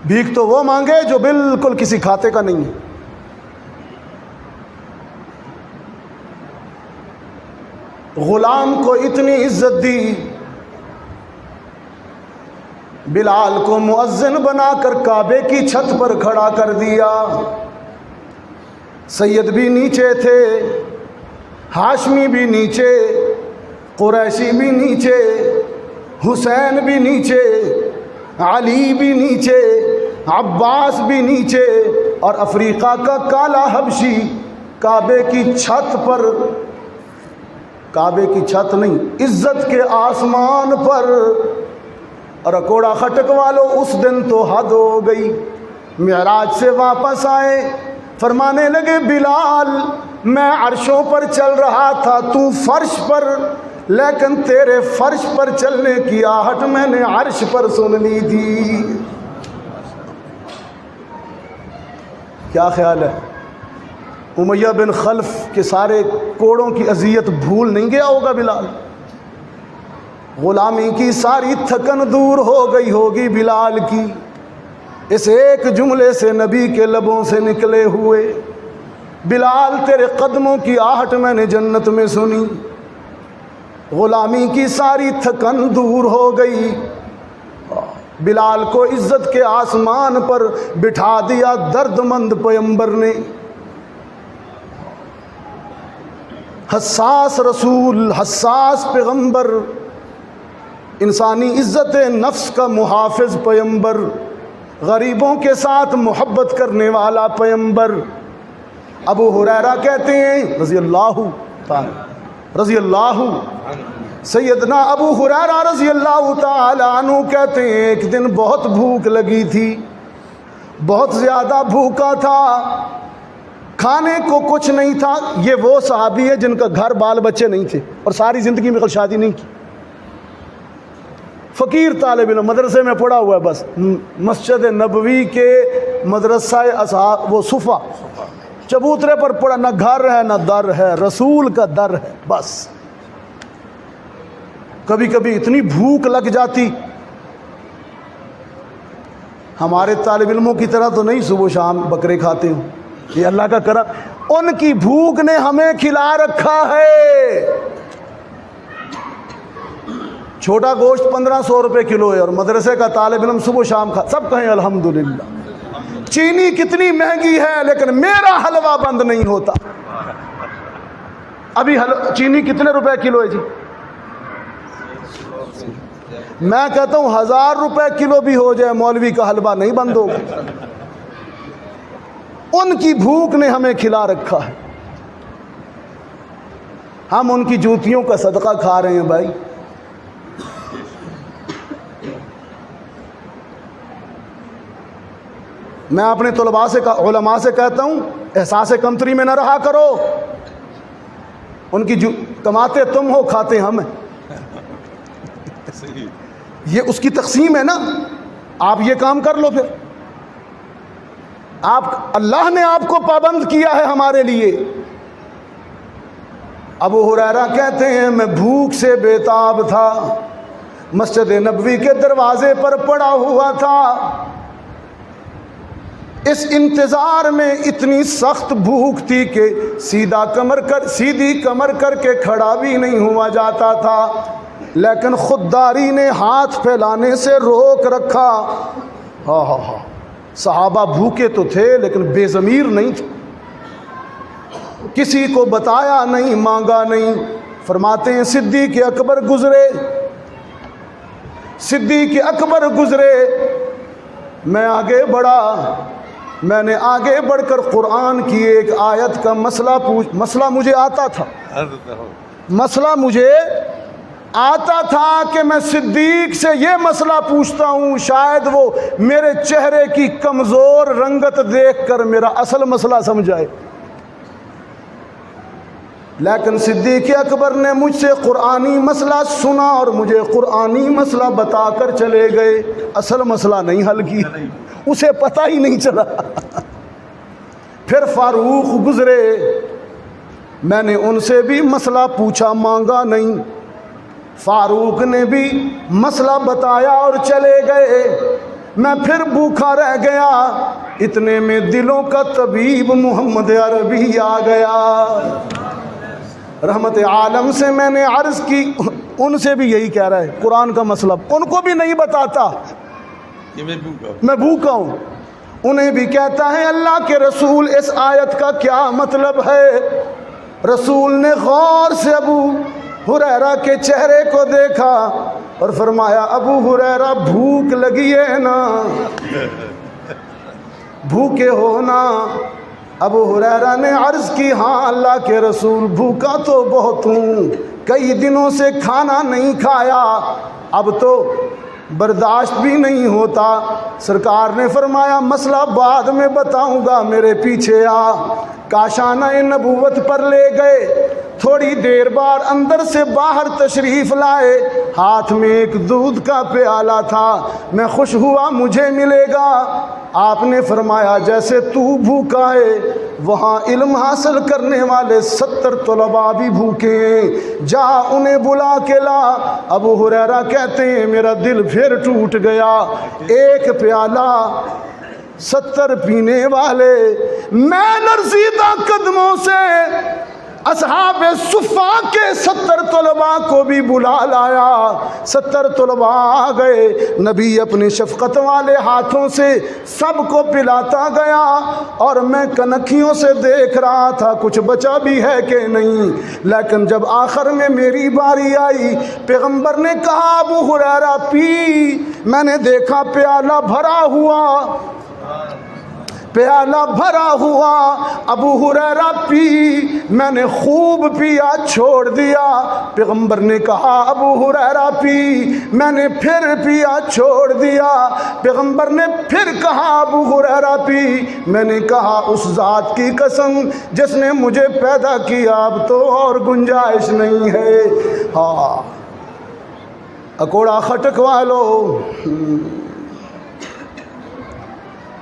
بھیک تو وہ مانگے جو بالکل کسی کھاتے کا نہیں ہے۔ غلام کو اتنی عزت دی، بلال کو مؤذن بنا کر کعبے کی چھت پر کھڑا کر دیا۔ سید بھی نیچے تھے، ہاشمی بھی نیچے، قریشی بھی نیچے، حسین بھی نیچے، علی بھی نیچے، عباس بھی نیچے، اور افریقہ کا کالا حبشی کعبے کی چھت پر، کعبے کی چھت نہیں، عزت کے آسمان پر۔ اور اکوڑا خٹک والو، اس دن تو حد ہو گئی۔ معراج سے واپس آئے، فرمانے لگے بلال میں عرشوں پر چل رہا تھا، تو فرش پر، لیکن تیرے فرش پر چلنے کی آہٹ میں نے عرش پر سن لی تھی۔ کیا خیال ہے؟ امیہ بن خلف کے سارے کوڑوں کی اذیت بھول نہیں گیا ہوگا بلال؟ غلامی کی ساری تھکن دور ہو گئی ہوگی بلال کی، اس ایک جملے سے نبی کے لبوں سے نکلے ہوئے، بلال تیرے قدموں کی آہٹ میں نے جنت میں سنی، غلامی کی ساری تھکن دور ہو گئی۔ بلال کو عزت کے آسمان پر بٹھا دیا درد مند پیغمبر نے، حساس رسول، حساس پیغمبر، انسانی عزت نفس کا محافظ پیغمبر، غریبوں کے ساتھ محبت کرنے والا پیغمبر۔ ابو ہریرہ کہتے ہیں رضی اللہ سیدنا ابو ہریرہ رضی اللہ تعالی عنہ کہتے ہیں ایک دن بہت بھوک لگی تھی، بہت زیادہ بھوکا تھا، کھانے کو کچھ نہیں تھا۔ یہ وہ صحابی ہے جن کا گھر بال بچے نہیں تھے اور ساری زندگی میں شادی نہیں کی، فقیر طالب علم، مدرسے میں پڑھا ہوا ہے، بس مسجد نبوی کے مدرسہ اصحاب وہ صفا چبوترے پر پڑھا، نہ گھر ہے نہ در ہے، رسول کا در ہے بس۔ کبھی کبھی اتنی بھوک لگ جاتی، ہمارے طالب علموں کی طرح تو نہیں صبح شام بکرے کھاتے ہوں، یہ اللہ کا کرم، ان کی بھوک نے ہمیں کھلا رکھا ہے۔ چھوٹا گوشت 1500 روپے کلو ہے اور مدرسے کا طالب علم صبح شام کھا، سب کہیں الحمدللہ۔ چینی کتنی مہنگی ہے لیکن میرا حلوہ بند نہیں ہوتا۔ ابھی چینی کتنے روپے کلو ہے جی؟ میں کہتا ہوں 1000 روپے کلو بھی ہو جائے مولوی کا حلوہ نہیں بند ہوگا۔ ان کی بھوک نے ہمیں کھلا رکھا ہے، ہم ان کی جوتیوں کا صدقہ کھا رہے ہیں بھائی۔ میں اپنے طلباء سے علماء سے کہتا ہوں احساس کمتری میں نہ رہا کرو، ان کی کماتے تم ہو کھاتے ہم ہیں، یہ اس کی تقسیم ہے نا۔ آپ یہ کام کر لو، پھر اللہ نے آپ کو پابند کیا ہے ہمارے لیے۔ ابو ہریرہ کہتے ہیں میں بھوک سے بےتاب تھا، مسجد نبوی کے دروازے پر پڑا ہوا تھا، اس انتظار میں اتنی سخت بھوک تھی کہ سیدھی کمر کر کے کھڑا بھی نہیں ہوا جاتا تھا، لیکن خودداری نے ہاتھ پھیلانے سے روک رکھا۔ صحابہ بھوکے تو تھے لیکن بے ضمیر نہیں تھے، کسی کو بتایا نہیں، مانگا نہیں۔ فرماتے ہیں صدیق اکبر گزرے، میں آگے بڑھا، میں نے آگے بڑھ کر قرآن کی ایک آیت کا مسئلہ مجھے آتا تھا کہ میں صدیق سے یہ مسئلہ پوچھتا ہوں، شاید وہ میرے چہرے کی کمزور رنگت دیکھ کر میرا اصل مسئلہ سمجھائے، لیکن صدیق اکبر نے مجھ سے قرآنی مسئلہ سنا اور مجھے قرآنی مسئلہ بتا کر چلے گئے، اصل مسئلہ نہیں حل کیا، اسے پتہ ہی نہیں چلا۔ پھر فاروق گزرے، میں نے ان سے بھی مسئلہ پوچھا، مانگا نہیں، فاروق نے بھی مسئلہ بتایا اور چلے گئے، میں پھر بھوکا رہ گیا۔ اتنے میں دلوں کا طبیب محمد عربی آ گیا، رحمت عالم سے میں نے عرض کی، ان سے بھی یہی کہہ رہا ہے قرآن کا مسئلہ، ان کو بھی نہیں بتاتا میں بھوکا ہوں، انہیں بھی کہتا ہے اللہ کے رسول اس آیت کا کیا مطلب ہے۔ رسول نے غور سے ابو ہریرہ کے چہرے کو دیکھا اور فرمایا ابو ہریرہ بھوک لگی ہے نا، بھوکے ہو نا؟ ابو ہریرہ نے عرض کی ہاں اللہ کے رسول بھوکا تو بہت ہوں، کئی دنوں سے کھانا نہیں کھایا، اب تو برداشت بھی نہیں ہوتا۔ سرکار نے فرمایا مسئلہ بعد میں بتاؤں گا، میرے پیچھے آ۔ کاشانہ نبوت پر لے گئے، تھوڑی دیر بعد اندر سے باہر تشریف لائے، ہاتھ میں ایک دودھ کا پیالہ تھا، میں خوش ہوا مجھے ملے گا۔ آپ نے فرمایا جیسے تو بھوکا ہے وہاں علم حاصل کرنے والے 70 طلباء بھی بھوکے ہیں، جا انہیں بلا کے لا۔ ابو ہریرہ کہتے ہیں میرا دل پھر ٹوٹ گیا، ایک پیالہ 70 پینے والے۔ میں لرزیدہ قدموں سے اصحاب صفا کے 70 طلباء کو بھی بلا لایا، 70 طلباء آ گئے، نبی اپنے شفقت والے ہاتھوں سے سب کو پلاتا گیا، اور میں کنکھیوں سے دیکھ رہا تھا کچھ بچا بھی ہے کہ نہیں۔ لیکن جب آخر میں میری باری آئی، پیغمبر نے کہا ابو ہریرہ پی، میں نے دیکھا پیالہ بھرا ہوا، پیالہ بھرا ہوا، ابو ہریرہ پی، میں نے خوب پیا چھوڑ دیا۔ پیغمبر نے کہا ابو ہریرہ پی، میں نے پھر پیا چھوڑ دیا۔ پیغمبر نے پھر کہا ابو ہریرہ پی، میں نے کہا اس ذات کی قسم جس نے مجھے پیدا کیا اب تو اور گنجائش نہیں ہے۔ ہاں اکوڑا کھٹکوا لو۔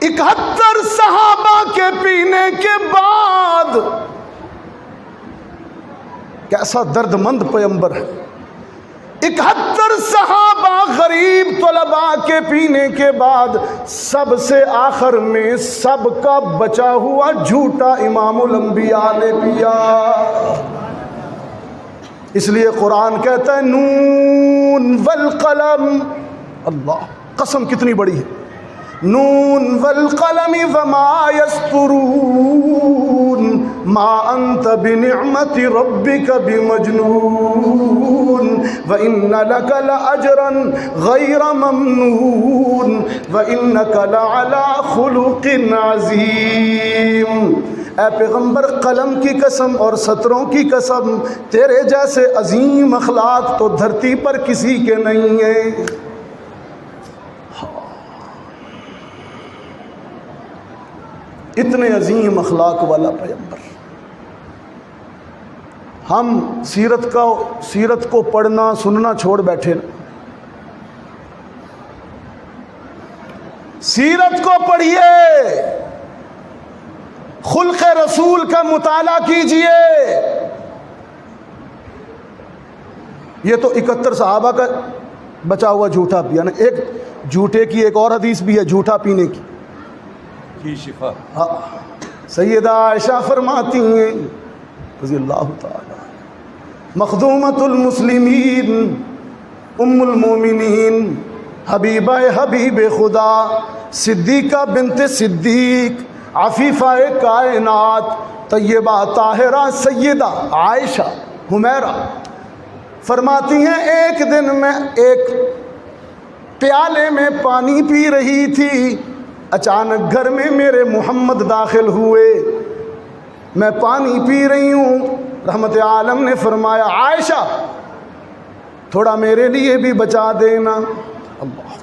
71 صحابہ کے پینے کے بعد کیسا درد مند پیغمبر ہے۔ 71 صحابہ غریب طلباء کے پینے کے بعد سب سے آخر میں سب کا بچا ہوا جھوٹا امام الانبیاء نے پیا۔ اس لیے قرآن کہتا ہے نون والقلم، اللہ قسم کتنی بڑی ہے، نون والقلم وما یسطرون ما انت بنعمت ربک بمجنون وان لک لاجرا غیر ممنون وانک لعلی خلق عظیم۔ اے پیغمبر قلم کی قسم اور سطروں کی قسم، تیرے جیسے عظیم اخلاق تو دھرتی پر کسی کے نہیں ہیں۔ اتنے عظیم اخلاق والا پیغمبر۔ ہم سیرت کو پڑھنا سننا چھوڑ بیٹھے نا، سیرت کو پڑھیے، خلق رسول کا مطالعہ کیجئے۔ یہ تو 71 صحابہ کا بچا ہوا جھوٹا پیا نا، ایک جھوٹے کی ایک اور حدیث بھی ہے جھوٹا پینے کی شفا۔ سیدہ عائشہ فرماتی ہیں رضی اللہ تعالی مخدومۃ المسلمین ام المومنین حبیبہ حبیب خدا صدیقہ بنت صدیق عفیفہ کائنات طیبہ طاہرہ سیدہ عائشہ حمیرہ فرماتی ہیں ایک دن میں ایک پیالے میں پانی پی رہی تھی، اچانک گھر میں میرے محمد داخل ہوئے، میں پانی پی رہی ہوں، رحمت عالم نے فرمایا عائشہ تھوڑا میرے لیے بھی بچا دینا۔ اللہ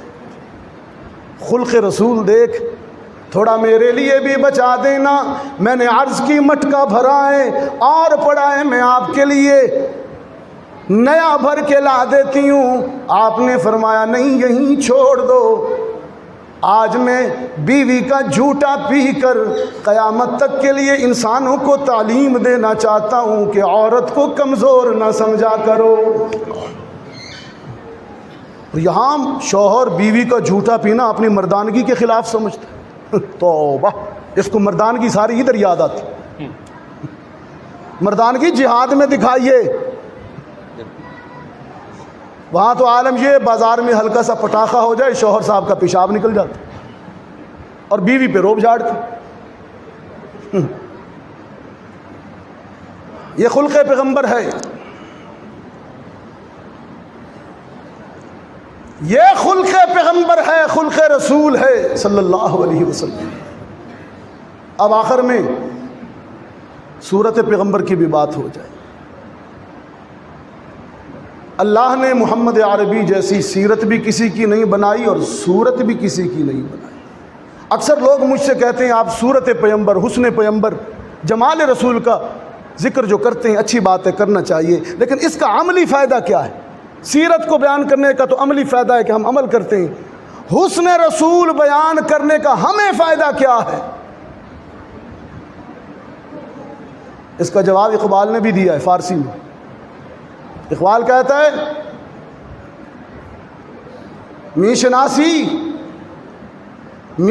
خلق رسول دیکھ، تھوڑا میرے لیے بھی بچا دینا۔ میں نے عرض کی مٹکا بھرا ہے اور پڑا ہے، میں آپ کے لیے نیا بھر کے لا دیتی ہوں۔ آپ نے فرمایا نہیں یہیں چھوڑ دو، آج میں بیوی کا جھوٹا پی کر قیامت تک کے لیے انسانوں کو تعلیم دینا چاہتا ہوں کہ عورت کو کمزور نہ سمجھا کرو۔ یہاں شوہر بیوی کا جھوٹا پینا اپنی مردانگی کے خلاف سمجھتا ہے، توبہ، اس کو مردانگی ساری ادھر یاد آتی۔ مردانگی جہاد میں دکھائیے، وہاں تو عالم یہ بازار میں ہلکا سا پٹاخہ ہو جائے شوہر صاحب کا پیشاب نکل جاتا اور بیوی پہ روب جھاڑتی۔ یہ خلق پیغمبر ہے، یہ خلق پیغمبر ہے، خلق رسول ہے صلی اللہ علیہ وسلم۔ اب آخر میں سورت پیغمبر کی بھی بات ہو جائے۔ اللہ نے محمد عربی جیسی سیرت بھی کسی کی نہیں بنائی اور صورت بھی کسی کی نہیں بنائی۔ اکثر لوگ مجھ سے کہتے ہیں آپ صورت پیغمبر، حسن پیغمبر، جمال رسول کا ذکر جو کرتے ہیں اچھی بات ہے، کرنا چاہیے، لیکن اس کا عملی فائدہ کیا ہے؟ سیرت کو بیان کرنے کا تو عملی فائدہ ہے کہ ہم عمل کرتے ہیں، حسن رسول بیان کرنے کا ہمیں فائدہ کیا ہے؟ اس کا جواب اقبال نے بھی دیا ہے فارسی میں۔ اقبال کہتا ہے می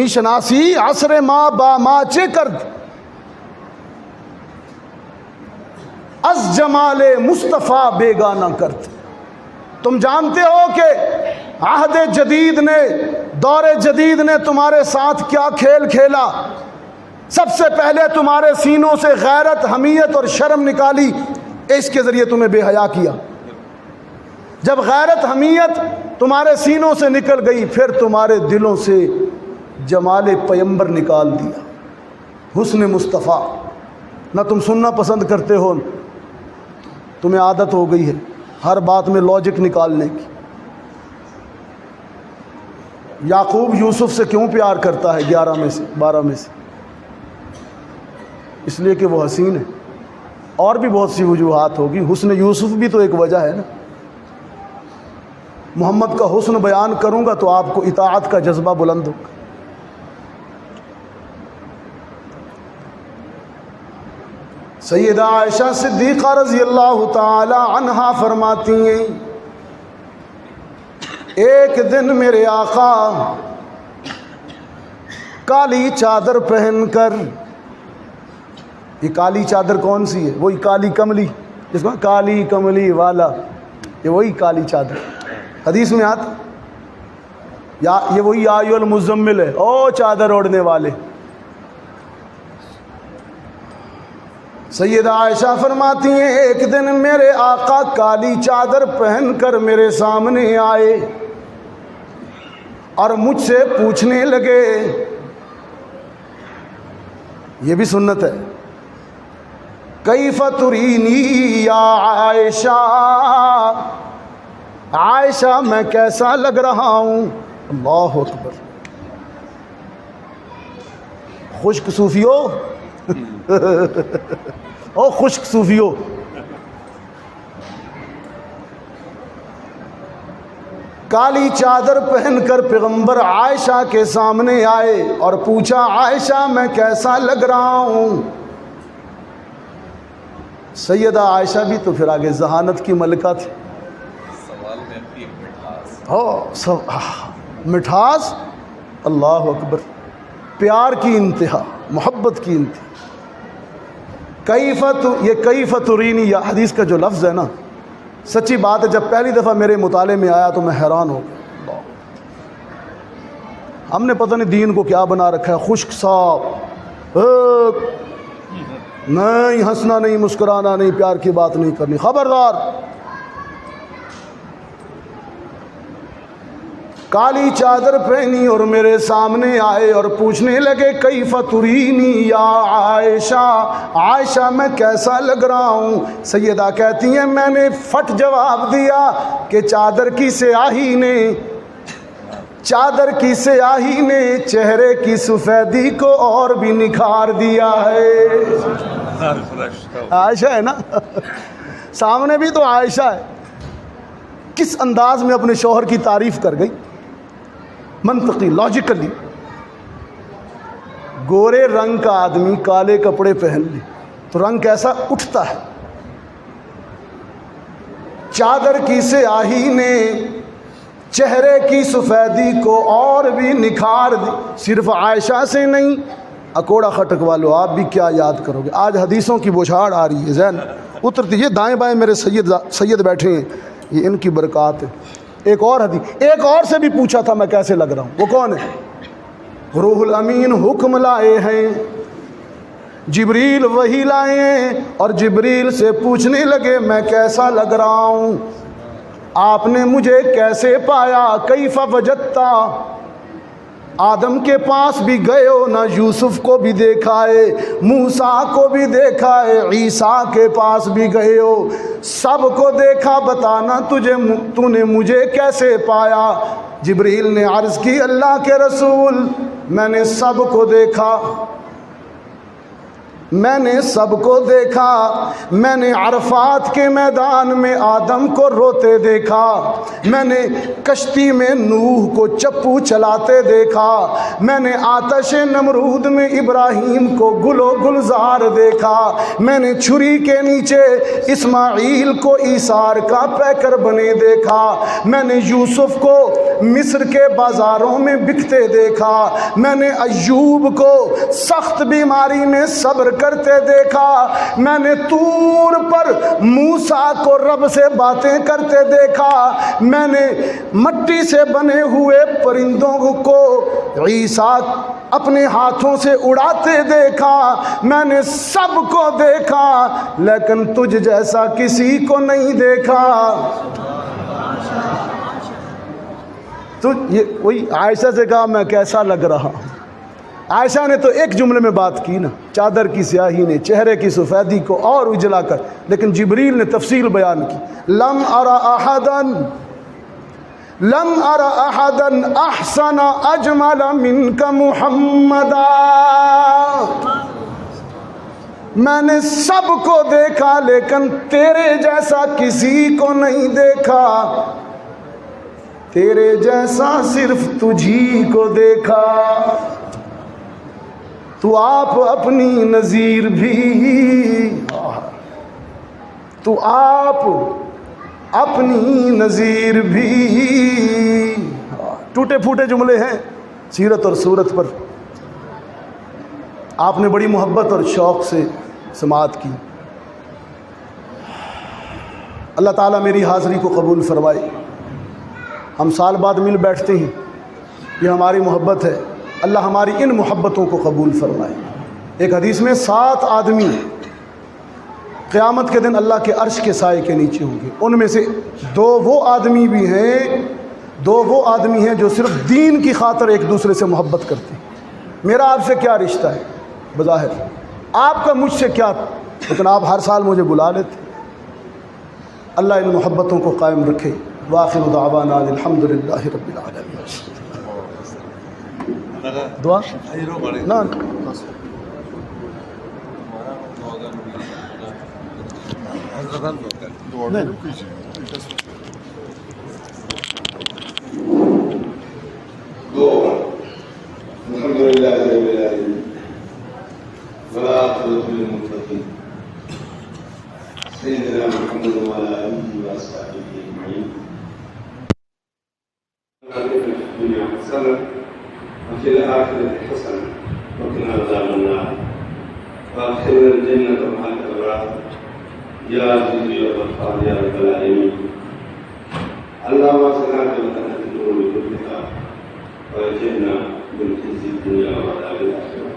شناسی عصر ما با ما چے کرد از جمال مصطفیٰ بیگانہ کرد۔ تم جانتے ہو کہ عہد جدید نے، دور جدید نے تمہارے ساتھ کیا کھیل کھیلا۔ سب سے پہلے تمہارے سینوں سے غیرت، حمیت اور شرم نکالی، اس کے ذریعے تمہیں بے حیا کیا۔ جب غیرت حمیت تمہارے سینوں سے نکل گئی، پھر تمہارے دلوں سے جمال پیمبر نکال دیا، حسن مصطفیٰ۔ نہ تم سننا پسند کرتے ہو، تمہیں عادت ہو گئی ہے ہر بات میں لاجک نکالنے کی۔ یعقوب یوسف سے کیوں پیار کرتا ہے 11 میں سے 12 میں سے؟ اس لیے کہ وہ حسین ہے۔ اور بھی بہت سی وجوہات ہوگی، حسن یوسف بھی تو ایک وجہ ہے نا۔ محمد کا حسن بیان کروں گا تو آپ کو اطاعت کا جذبہ بلند ہوگا۔ سیدہ عائشہ صدیقہ رضی اللہ تعالی عنہا فرماتی ہیں، ایک دن میرے آقا کالی چادر پہن کر، یہ کالی چادر کون سی ہے؟ وہی کالی کملی، جس کو کالی کملی والا، یہ وہی کالی چادر حدیث میں آتا، یا یہ وہی آیو المزمل ہے، او چادر اوڑھنے والے۔ سیدہ عائشہ فرماتی ہیں ایک دن میرے آقا کالی چادر پہن کر میرے سامنے آئے اور مجھ سے پوچھنے لگے، یہ بھی سنت ہے، کیف ترینی یا عائشہ، عائشہ میں کیسا لگ رہا ہوں؟ اللہ اکبر۔ خشک صوفیو او خشک صوفیو، کالی چادر پہن کر پیغمبر عائشہ کے سامنے آئے اور پوچھا، عائشہ میں کیسا لگ رہا ہوں؟ سیدہ عائشہ بھی تو پھر آگے ذہانت کی ملکہ تھی، سوال میں اپنی مٹھاس، مٹھاس، اللہ اکبر، پیار کی انتہا، محبت کی انتہا۔ یہ کیف ترینی، یا حدیث کا جو لفظ ہے نا، سچی بات ہے، جب پہلی دفعہ میرے مطالعے میں آیا تو میں حیران ہو گیا۔ ہم نے پتہ نہیں دین کو کیا بنا رکھا ہے، خشک صاف، نہیں ہنسنا نہیں، مسکرانا نہیں، پیار کی بات نہیں کرنی، خبردار۔ کالی چادر پہنی اور میرے سامنے آئے اور پوچھنے لگے، کیف ترینی یا عائشہ، عائشہ میں کیسا لگ رہا ہوں؟ سیدہ کہتی ہیں میں نے فٹ جواب دیا کہ چادر کی سیاہی نے چہرے کی سفیدی کو اور بھی نکھار دیا ہے۔ عائشہ ہے نا، سامنے بھی تو عائشہ ہے، کس انداز میں اپنے شوہر کی تعریف کر گئی، منطقی، لاجیکلی۔ گورے رنگ کا آدمی کالے کپڑے پہن لے تو رنگ کیسا اٹھتا ہے، چادر کی سیاہی نے چہرے کی سفیدی کو اور بھی نکھار دی۔ صرف عائشہ سے نہیں، اکوڑا خٹک والو آپ بھی کیا یاد کرو گے؟ آج حدیثوں کی بوچھاڑ آ رہی ہے، ذہن اترتی، یہ دائیں بائیں میرے سید بیٹھے ہیں، یہ ان کی برکات ہے۔ ایک اور حدیث، ایک اور سے بھی پوچھا تھا میں کیسے لگ رہا ہوں، وہ کون ہے؟ روح الامین حکم لائے ہیں، جبریل وحی لائے ہیں، اور جبریل سے پوچھنے لگے میں کیسا لگ رہا ہوں؟ آپ نے مجھے کیسے پایا؟ کیف وجدتا، آدم کے پاس بھی گئے ہو، نہ یوسف کو بھی دیکھا ہے، موسیٰ کو بھی دیکھا ہے، عیسیٰ کے پاس بھی گئے ہو، سب کو دیکھا، بتانا تو نے مجھے کیسے پایا؟ جبریل نے عرض کی اللہ کے رسول میں نے سب کو دیکھا، میں نے سب کو دیکھا، میں نے عرفات کے میدان میں آدم کو روتے دیکھا، میں نے کشتی میں نوح کو چپو چلاتے دیکھا، میں نے آتش نمرود میں ابراہیم کو گل و گلزار دیکھا، میں نے چھری کے نیچے اسماعیل کو ایثار کا پیکر بنے دیکھا، میں نے یوسف کو مصر کے بازاروں میں بکتے دیکھا، میں نے ایوب کو سخت بیماری میں صبر کرتے دیکھا، میں نے طور پر موسیٰ کو رب سے باتیں کرتے دیکھا، میں نے مٹی سے بنے ہوئے پرندوں کو عیسیٰ اپنے ہاتھوں سے اڑاتے دیکھا، میں نے سب کو دیکھا لیکن تجھ جیسا کسی کو نہیں دیکھا۔ تو یہ وہی عائشہ سے کہا میں کیسا لگ رہا ہوں۔ عائشہ نے تو ایک جملے میں بات کی نا، چادر کی سیاہی نے چہرے کی سفیدی کو اور اجلا کر، لیکن جبریل نے تفصیل بیان کی۔ لم ارى احدا احسن اجمل منك محمدا، میں نے سب کو دیکھا لیکن تیرے جیسا کسی کو نہیں دیکھا، تیرے جیسا صرف تجھی کو دیکھا، تو آپ اپنی نظیر بھی، تو آپ اپنی نظیر بھی۔ ٹوٹے پھوٹے جملے ہیں سیرت اور صورت پر، آپ نے بڑی محبت اور شوق سے سماعت کی۔ اللہ تعالیٰ میری حاضری کو قبول فرمائے۔ ہم سال بعد مل بیٹھتے ہیں، یہ ہماری محبت ہے، اللہ ہماری ان محبتوں کو قبول فرمائے۔ ایک حدیث میں 7 آدمی قیامت کے دن اللہ کے عرش کے سائے کے نیچے ہوں گے، ان میں سے 2 وہ آدمی بھی ہیں، 2 وہ آدمی ہیں جو صرف دین کی خاطر ایک دوسرے سے محبت کرتے ہیں۔ میرا آپ سے کیا رشتہ ہے بظاہر، آپ کا مجھ سے کیا، لیکن آپ ہر سال مجھے بلا لیتے۔ اللہ ان محبتوں کو قائم رکھے۔ وآخر دعوانا الحمد للہ رب العالمین۔ دعا نا الحمد لله رب العالمين والعاقبة للمتقين سيدنا محمد وعلى آله وأصحابه أجمعين في الدنيا حسنة وفي الآخرة حسنة وقنا عذاب النار وأدخلنا الجنة مع الأبرار يا عزيز يا غفار يا رب العالمين اللهم صل على الأمور كلها وأجرنا من خزي الدنيا وعذاب الآخرة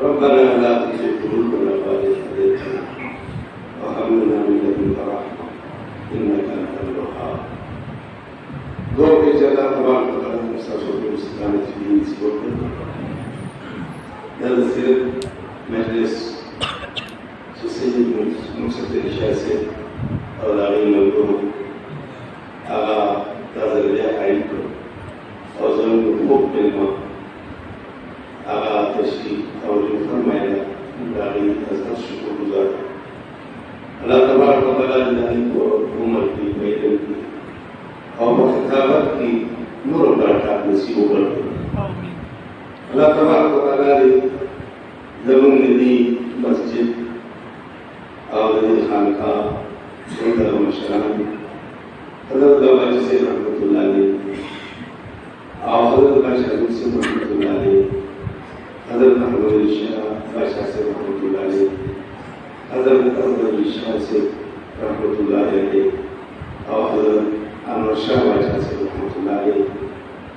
ربنا لا تزغ قلوبنا بعد إذ هديتنا وهب لنا من لدنك رحمة إنك أنت الوهاب دعو جل تبارك وتعالى مستشفى المستقامة في دين سبوكنا نذكر مجلس سيد مصطفى الشاسي أولادين الجروب على تازل حياتكم وزن حب الماء على تشكيل أو الفرماية داعي أزهر شكر گزار اللہ تبارک و تعالی جنانی کو عمر کی بیدن کی اور خطابت کی نور و برکات نصیب و برکت اللہ تبارک و تعالی زمین ندی مسجد اور ندی خانقاہ شہداء و مشران حضرت دولہ جسے رحمت اللہ علیہ اور حضرت بادشاہ مسلم رحمت اللہ علیہ حضرت محمد شاہ بادشاہ سے رحمت اللہ علیہ حضرت محمد شاہ سے رحمت اللہ علیہ اور حضرت انور شاہ بادشاہ سے رحمت اللہ علیہ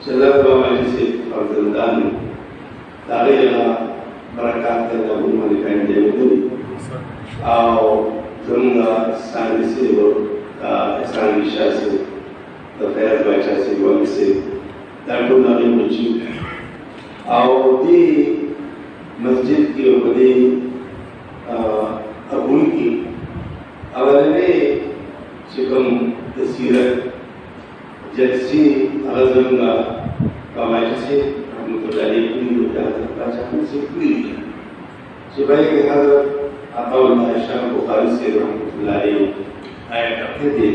حضرت بابا جی سے فرزندان تاریخ برکات کا نبوت میں کہیں دے ہوئی اور زمانہ سانی سے اور سانی شاہ سے فیض بادشاہ سے والد سے ڈاکٹر نعیم بچی اور دی مسجد کی بڑی قبول کی اولنے چکم تصیرت جلسی غزلنا بابا جی سے رحمت اللہ علیہ کی حضرت بادشاہ سے پوری صبح کے حضرت عطا اللہ شاہ بخاری سے رحمۃ اللہ علیہ آیا کرتے تھے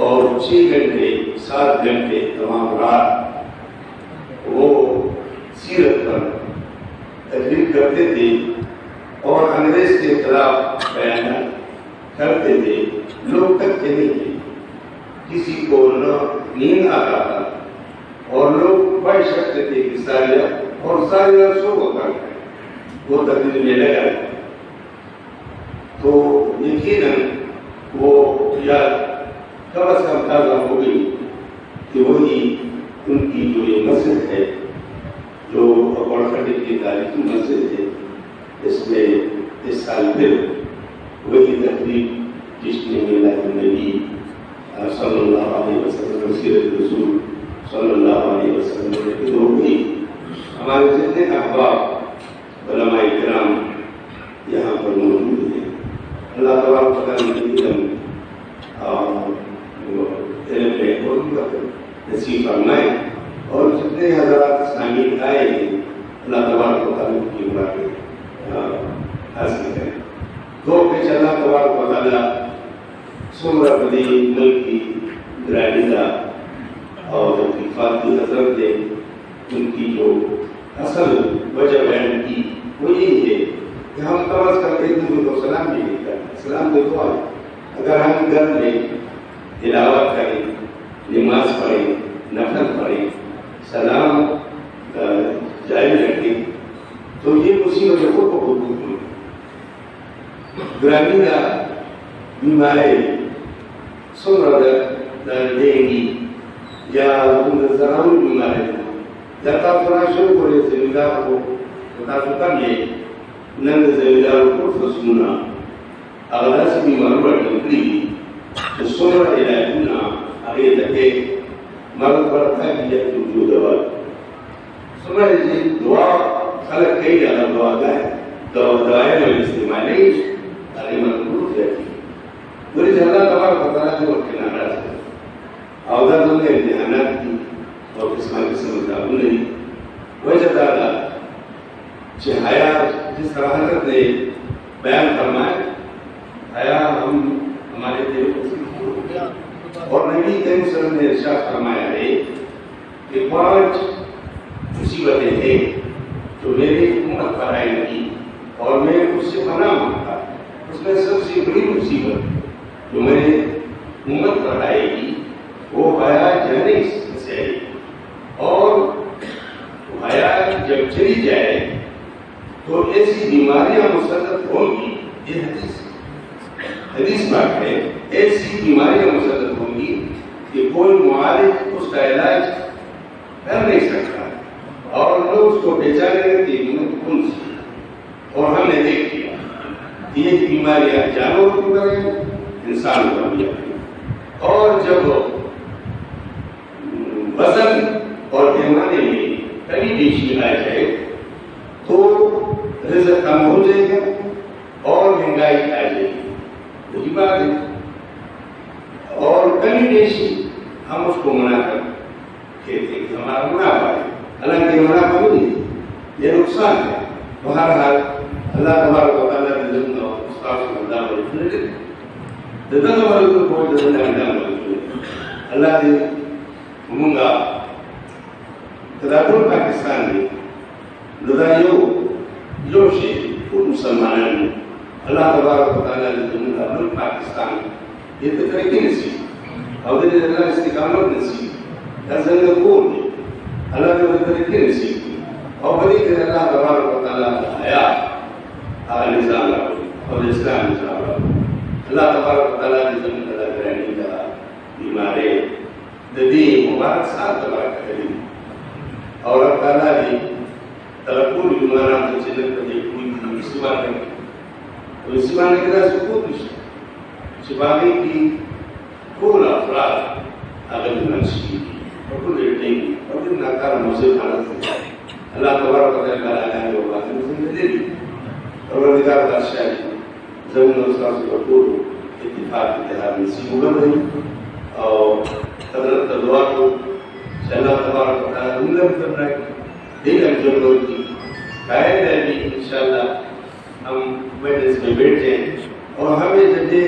اور 6 گھنٹے 7 گھنٹے تمام رات وہ سیرت پر تقریر کرتے تھے اور انگریز کے خلاف بیانات کرتے تھے. لوگ تک نہیں تھے, کسی کو نہ نیند آتا تھا اور لوگ خواہش رکھتے تھے کہ ساریہ سو کو کر وہ تقریر میں لگا. تو یقیناً وہ یاد کم از کم تازہ ہو گئی کہ وہی ان کی جو یہ مسجد ہے جو اکوڑکھنڈ کی تاریخی مسجد ہے, اس میں اس سال پھر وہی تقریب جس میں میلاد النبی صلی اللہ علیہ وسلم سیرت رسول صلی اللہ علیہ وسلم کی ہو گئی. ہمارے جتنے احباب علماء کرام یہاں پر موجود ہیں, اللہ تبارک و تعالیٰ کی علم میں نصیب فرمائے اور جتنے حضرات سامعین آئے ہیں اللہ تبارک و تعالیٰ کی مرادیں حاصل کریں. دو پیچ اللہ تبارک و تعالیٰ سمرہ بدی ملکی گرانیدہ اور فاطمی حضرت نے ان کی جو اصل وجہ بیان کی وہ یہی ہے کہ ہم کم از کم ایک دوسرے کو سلام بھی نہیں کرتے. سلام تو دعا ہے. اگر ہم گھر میں تلاوت کریں, نماز پڑھیں, نفل پڑھیں, سلام جاری رکھیں تو یہ مصیبت خود کو خود دور ہوگی. گرامینہ بیماری سمرہ دینگی یا ضروری بیماری یا تاثرہ شروع کرے زمیندار کو تاثر کم یہ نند زمیندار کو فسونا اغلا سے بیمار بڑھنکلی تو سمرہ علاقونا آگے تکے مرد بڑھتا ہے کہ یہ جو دعا سمرہ جی دعا خلق کئی جانا دعا گئے دعائیں میں استعمال نہیں آگے مقبول جاتی. بری اللہ تبارک و تعالیٰ جو وقت ناراض ہے اودر نے امتحانات کی اور قسم تعاون نہیں وجہ دادا حیا جس طرح حضرت نے بیان فرمایا حیا ہمارے دل کو اور نبی کریم صلی اللہ علیہ وسلم نے ارشاد فرمایا ہے کہ 5 مصیبتیں ہیں جو میری امت پر آئے گی اور میں اس سے پناہ مانگتا. اس میں سب سے بڑی مصیبت جو میرے امت پر آئے گی وہ حیا جانے سے آئے گی اور حیا جب چلی جائے تو ایسی بیماریاں مسلط ہوں گی. یہ حدیث بات ہے, ایسی بیماریاں مسلط ہوں گی کہ کوئی معالج اس کا علاج کر نہیں سکتا اور لوگ اس کو پہچانے گے کہ بیماری کون سی. اور ہم نے دیکھ لیا یہ بیماریاں جانوروں کو کریں انسان کو بھی آتی. اور جب وزن اور پیمانے میں کمی بیشی آ جائے تو رزق کم ہو جائے گا اور مہنگائی آ جائے گی. وہی بات ہے. اور کمی بیشی ہم اس کو منع کر کہتے ہیں کہ ہمارا منافع ہے, حالانکہ منافع نہیں, یہ نقصان ہے. بہرحال اللہ تبارک و تعالیٰ نے جنہ استاد کو اللہ علیہ دتا ہمارے کو کوئی دتا نہیں اللہ نے منگا تدابیر پاکستان میں دتا جو شيء مسلمانان اللہ تبارک و تعالیٰ نے جنہ ملک پاکستان یہ ترقی نصیب اور دل اللہ استقامت نصیب ازل قول اللہ نے ترقی نصیب اور بڑی کہ اللہ تبارک و تعالیٰ حیات نظام اور اسلام نظام اللہ تبارک و تعالیٰ نے زمین اللہ کرانی کا بیمارے ددی مبارک ساتھ تبارک کریں اور اللہ تعالیٰ نے ترکول بیماران کو چلن کرنے کوئی مسلمان کریں تو مسلمان نے کہا سکوت شفانے کی کول افراد اگر منشی اور کل ریٹیں گی اور پھر ناکار موسیق حالت سے اللہ تبارک و تعالیٰ نے وہ بات میں دے دی اور نگار بادشاہ زمین و اسلام سے بھرپور اتفاق اتحاد نصیب ہو گئی اور حضرت دعا کو اللہ تبارک و تعالیٰ عمر کرنا ہے دل اجر کی قائد ہے بھی انشاءاللہ مجلس میں بیٹھے اور ہمیں جب یہ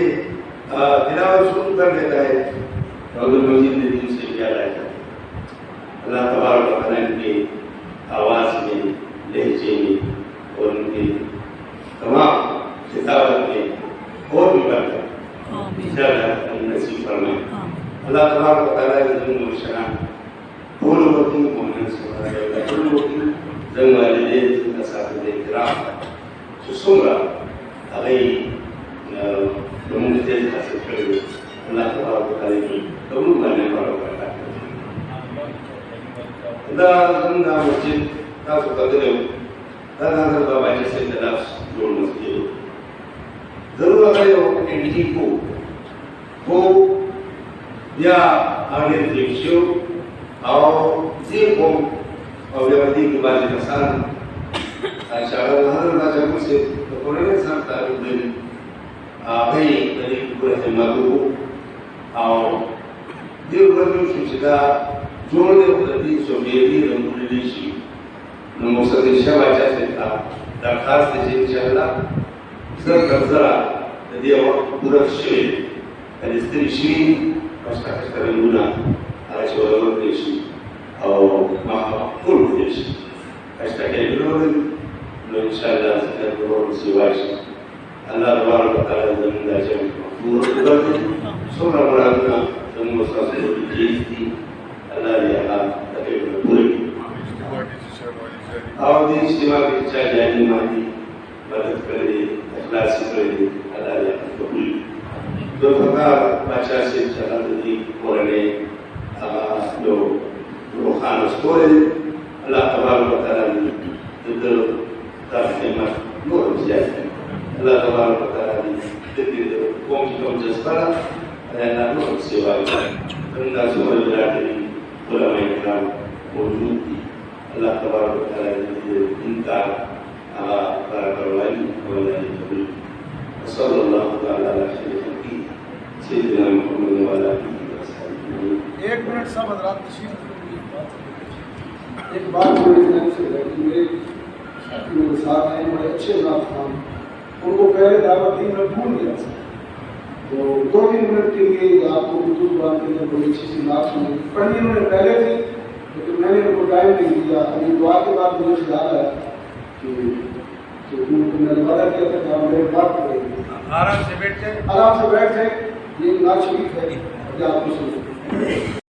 تلاوت شروع کر دیتا ہے تو عبد المجید نے دل سے یاد آتا ہے اللہ تبارک و تعالیٰ ان کی آواز میں لہجے میں اور ان کی تمام خطابت میں اور بھی برکت نصیب فرمائے اللہ تبارک و تعالیٰ کے ذنب و شران دونوں وقتوں کو من سے بنائے گا دونوں وقتوں زنگ والدین اساتذہ کرام جو سمرا اگئی لوگوں کے حاصل کرے اللہ تبارک و تعالیٰ کی قبول کرنے والا کرتا ہے اللہ زندہ مسجد تاسو قدر دا نظر بابا جیسے تلاش جوڑ مسجد ضرور اگر یہ انٹی کو یا آنے دیکھشو اور دیکھو اور بیوادی کی بازی کسان شاہد اللہ اللہ جمع سے تو قرآن انسان تعلق دیں آگئی تلیف پورے حمدو اور دیو رجو شمشدہ جوڑنے قدرتی سوبیتی رنگولی لیشی نموصد شبہ جیسے تھا درخواست سے انشاءاللہ زر کبزرہ دیو پورا شوی الاستری شوی وشتاکش کرنگونا آج ورمت لیشی اور محفول لیشی اشتاکی بلورن لو انشاءاللہ ذکر بلورن سوائشی اللہ تبارک و تعالی زمین دا جمع محفور قدرتی سمرا مرادنا زمین وصاصل جیز دی اللہ لیا تقریبا پوری اور دین اجتماع کی چاہ جائنی ماہی مدد کرے اخلاصی کرے اللہ لیا قبول دو فقار بادشاہ سے چلا دی قرآنے جو روحان اسکورے اللہ تبارک و تعالی دل تحقیمت نور جائے اللہ تبارک و تعالی دل قوم کی کم جذبرہ اللہ نور سیوائی اللہ سبحانہ وتعالی علماء اکرام موجود تھی اللہ تبارک و تعالی انکار بارک اللہ وعلی قبول صلی اللہ تعالی علیہ وسلم سیدنا محمد وعلی آلہ وصحبہ ایک منٹ سب حضرات تشریف ایک بات جو ذہن سے ہے کہ میرے ساتھ ہیں بڑے اچھے ذات خان ان کو پہلے دعوت دی میں بھول گیا تھا تو 2-3 منٹ کے لیے آپ کو اردو زبان کے اندر بڑی اچھی سی بات سنی پڑھنی انہوں نے پہلے تھی لیکن میں نے ان کو ٹائم نہیں دیا ابھی دعا کے بعد مجھے یاد آیا کہ ان کو میں نے وعدہ کیا تھا کہ آپ میرے بات کریں گے آرام سے بیٹھ جائیں یہ نعت شریف ہے کہ آپ کو سنیں